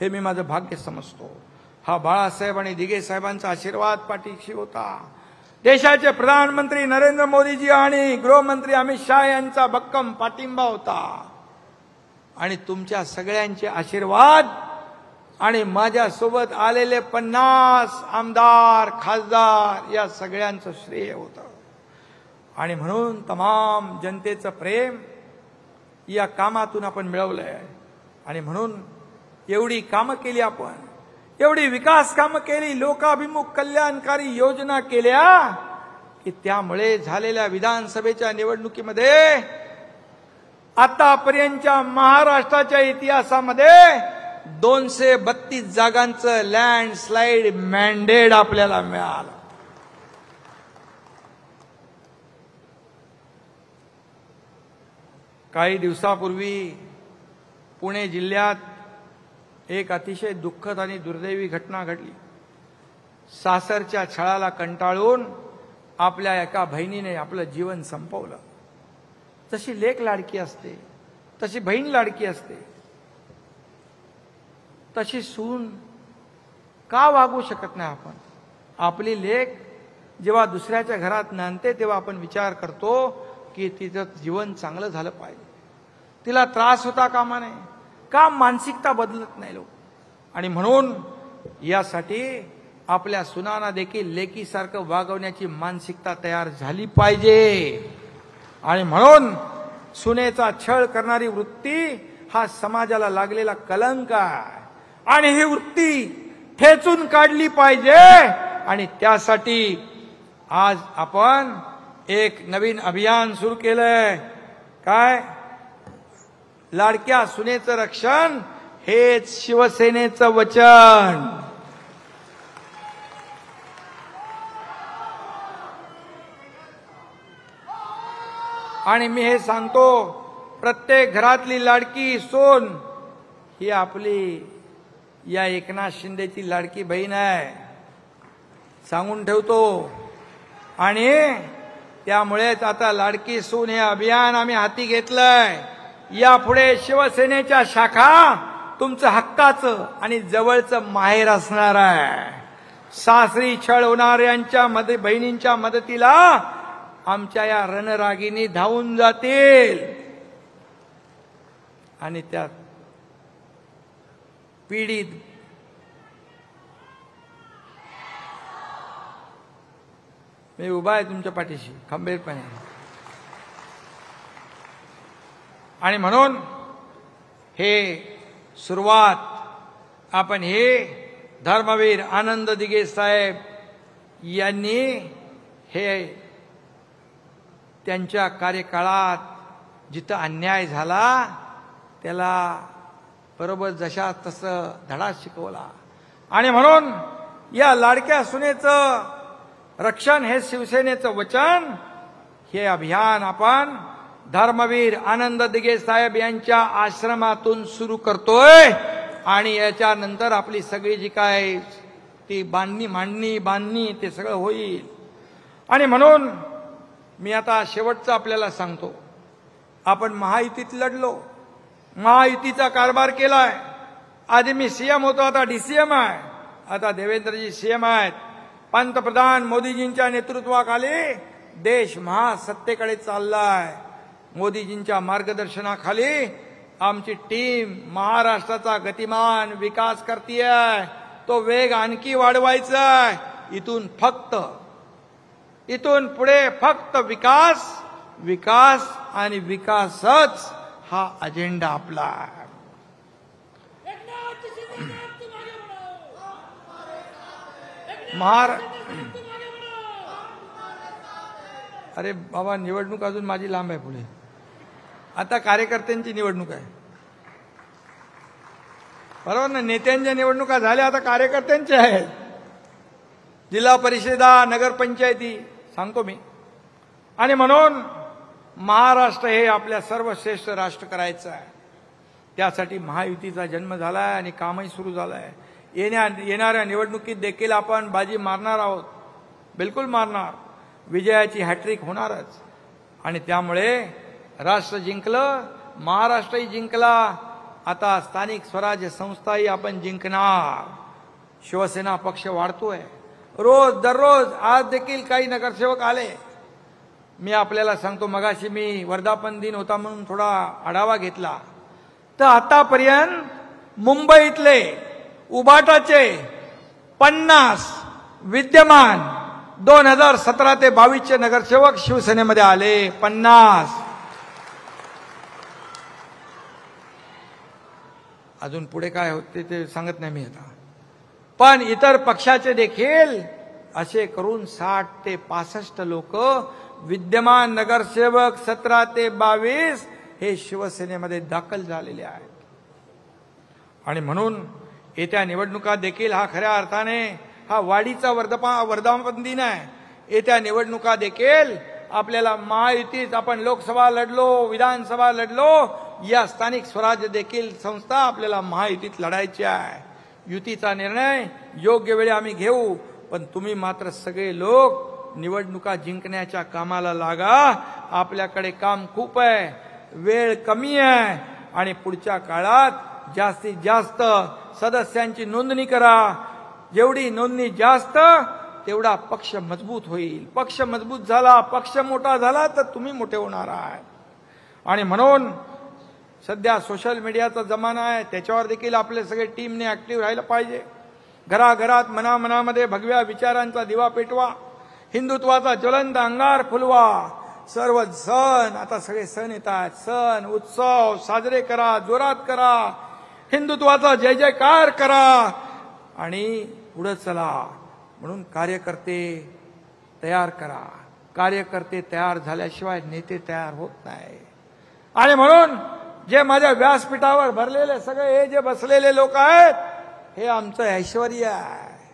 Speaker 2: हे मी माझं भाग्य समजतो. हा बाळासाहेब आणि दिघे साहेबांचा आशीर्वाद पाठीशी होता. देशाचे प्रधानमंत्री नरेंद्र मोदीजी आणि गृहमंत्री अमित शहा यांचा भक्कम पाठिंबा होता. आणि तुमच्या सगळ्यांचे आशीर्वाद आणि माझ्यासोबत आलेले 50 आमदार, खासदार या सगळ्यांचं श्रेय होतं. आणि म्हणून तमाम जनतेचं प्रेम या कामातून आपण मिळवलंय. आणि म्हणून एवढी कामं केली आपण, एवढी विकास कामं केली, लोकाभिमुख कल्याणकारी योजना केल्या की त्यामुळे झालेल्या विधानसभेच्या निवडणुकीमध्ये आतापर्यंतच्या महाराष्ट्राच्या इतिहासामध्ये 232 जागांचं लँडस्लाइड मॅन्डेट आपल्याला मिळालं. काही दिवसापूर्वी पुणे जिल्ह्यात एक अतिशय दुःखद आणि दुर्दैवी घटना घडली. सासरच्या छळाला कंटाळून आपल्या एका बहिणीने आपलं जीवन संपवलं. तशी लेक लाडकी असते, तशी बहीण लाडकी असते, तशी सून का वागू शकत नाही आपण? आपली लेक जेव्हा दुसऱ्याच्या घरात नांदते तेव्हा आपण विचार करतो की तिचं जीवन चांगलं झालं पाहिजे, तिला त्रास होता कामा नये. का मानसिकता बदलत नाही लोक? आणि म्हणून यासाठी आपल्या सुनांना देखील लेकीसारखं वागवण्याची मानसिकता तयार झाली पाहिजे. आणि म्हणून सुनेचा छळ करणारी वृत्ती हा समाजाला लागलेला कलंक आहे आणि ही वृत्ती ठेचून काढली पाहिजे. आणि त्यासाठी आज आपण एक नवीन अभियान सुरू केलंय. काय? लाडक्या सुनेचं रक्षण हेच शिवसेनेचं वचन. आणि मी हे सांगतो, प्रत्येक घरातली लाडकी सून ही आपली या एकनाथ शिंदेची लाडकी बहीण आहे, सांगून ठेवतो. आणि त्यामुळेच आता लाडकी सून हे अभियान आम्ही हाती घेतलंय. यापुढे शिवसेनेच्या शाखा तुमचं हक्काचं आणि जवळचं माहेर असणार आहे. सासरी छळ होणाऱ्यांच्या बहिणींच्या मदतीला आमच्या या रणरागिणी धावून जातील. आणि त्यात पीडित मी उभा आहे तुमच्या पाठीशी खंबीरपणे. आणि म्हणून हे सुरुवात आपण हे धर्मवीर आनंद दिघे साहेब यांनी हे त्यांच्या कार्यकाळात जिथं अन्याय झाला त्याला बरोबर जशा तसं धडा शिकवला. आणि म्हणून या लाडक्या सुनेचं रक्षण हे शिवसेनेचं वचन, हे अभियान आपण धर्मवीर आनंद दिघे साहेब यांच्या आश्रमातून सुरू करतोय. आणि याच्यानंतर आपली सगळी जी काय ती बांधणी ते सगळं होईल. आणि म्हणून मी आता शेवटचं आपल्याला सांगतो, आपण महायुतीत लढलो, महायुतीचा कारभार केलाय. आधी मी सीएम होतो, आता डीसीएम आहे. आता देवेंद्रजी सीएम आहेत. पंतप्रधान मोदीजींच्या नेतृत्वाखाली देश महासत्तेकडे चाललाय. मोदीजींच्या मार्गदर्शनाखाली आमची टीम महाराष्ट्राचा गतिमान विकास करतीये. तो वेग आणखी वाढवायचा आहे. इथून पुढे फक्त विकास, विकास आणि विकासच हा अजेंडा आपला आहे. अरे बाबा, निवडणूक अजून माझी लांब आहे पुढे. आता कार्यकर्त्यांची निवडणूक आहे. बरोबर ना, नेत्यांच्या निवडणुका झाल्या, आता कार्यकर्त्यांच्या आहेत. जिल्हा परिषदा, नगरपंचायती सांगतो मी. आणि म्हणून महाराष्ट्र हे आपल्या सर्वश्रेष्ठ राष्ट्र करायचं आहे. त्यासाठी महायुतीचा जन्म झालाय आणि कामही सुरू झालंय. येणाऱ्या निवडणुकीत देखील आपण बाजी मारणार आहोत, बिलकुल मारणार. विजयाची हॅट्रिक होणारच. आणि त्यामुळे राष्ट्र जिंकलं, महाराष्ट्रही जिंकला. आता स्थानिक स्वराज्य संस्थाही आपण जिंकणार. शिवसेना पक्ष वाढतोय रोज दररोज. आज देखील काही नगरसेवक आले. मी आपल्याला सांगतो, मगाशी मी वर्धापन दिन होता म्हणून थोडा आढावा घेतला, तर आतापर्यंत मुंबईतले उबाटाचे 50 विद्यमान 2017 ते 22 नगरसेवक शिवसेनेमध्ये आले. 50. अजून पुढे काय होते ते सांगत नाही मी आता. पण इतर पक्षाचे देखील असे करून 60 ते 65 लोक विद्यमान नगरसेवक 17 ते 22 हे शिवसेनेमध्ये दाखल झालेले आहेत. आणि म्हणून येत्या निवडणुका देखील हा खऱ्या अर्थाने हा वाढीचा वर्धापन दिन आहे. येत्या निवडणुका देखील आपल्याला महायुतीत आपण लोकसभा लढलो, विधानसभा लढलो, या स्थानिक स्वराज्य देखील संस्था आपल्याला महायुतीत लढायची आहे. युतीचा निर्णय योग्य वेळी आम्ही घेऊ, पण तुम्ही मात्र सगळे लोक निवडणुका जिंकण्याच्या कामाला लागा. आपल्याकडे काम खूप आहे, वेळ कमी आहे. आणि पुढच्या काळात जास्तीत जास्त सदस्यांची नोंदणी करा. जेवढी नोंदणी जास्त तेवढा पक्ष मजबूत होईल. पक्ष मजबूत झाला, पक्ष मोठा झाला तर तुम्ही मोठे होणार आहात. आणि म्हणून सध्या सोशल मीडियाचा जमाना आहे, त्याच्यावर देखील आपले सगळे टीमने ऍक्टिव्ह राहिलं पाहिजे. घराघरात मनामनामध्ये भगव्या विचारांचा दिवा पेटवा. हिंदुत्वाचा ज्वलंत अंगार फुलवा. सर्व सण, आता सगळे सण येतात, सण उत्सव साजरे करा, जोरात करा. हिंदुत्वाचा जय जयकार करा आणि पुढे चला. म्हणून कार्यकर्ते तयार करा. कार्यकर्ते तयार झाल्याशिवाय नेते तयार होत नाही. आणि म्हणून जे माझ्या व्यासपीठावर भरलेले सगळे हे जे बसलेले लोक आहेत, हे आमचं ऐश्वर्य आहे.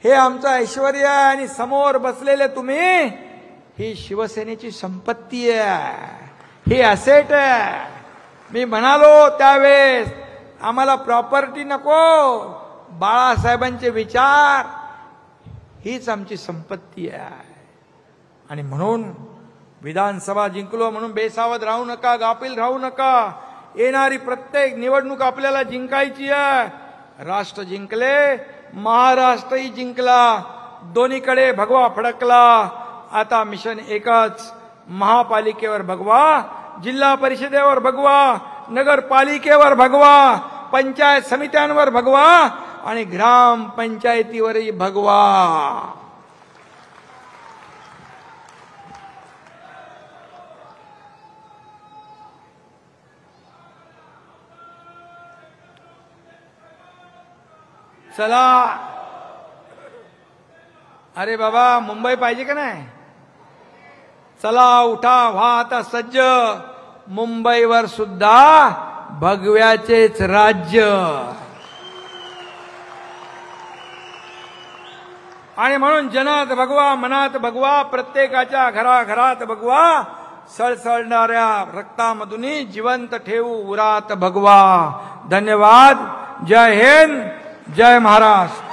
Speaker 2: हे आमचं ऐश्वर्य आहे. आणि समोर बसलेले तुम्ही, ही शिवसेनेची संपत्ती आहे, ही ॲसेट आहे. मी म्हणालो त्यावेळेस, आम्हाला प्रॉपर्टी नको, बाळासाहेबांचे विचार हीच आमची संपत्ती आहे. आणि म्हणून विधानसभा जिंकलो म्हणून बेसावध राहू नका, गाफील राहू नका. येणारी प्रत्येक निवडणूक आपल्याला जिंकायची आहे. राष्ट्र जिंकले, महाराष्ट्रही जिंकला. दोन्हीकडे भगवा फडकला. आता मिशन एकच, महापालिकेवर भगवा, जिल्हा परिषदेवर भगवा, नगरपालिकेवर भगवा, पंचायत समित्यांवर भगवा आणि ग्रामपंचायतीवरही भगवा. चला, अरे बाबा, मुंबई पाहिजे का नाही? चला, उठा, व्हा आता सज्ज. मुंबईवर सुद्धा भगव्याचेच राज्य. आणि म्हणून जनात भगवा, मनात भगवा, प्रत्येकाच्या घराघरात भगवा. सळसळणाऱ्या रक्तामधून जिवंत ठेवू उरात भगवा. धन्यवाद. जय हिंद, जय महाराष्ट्र.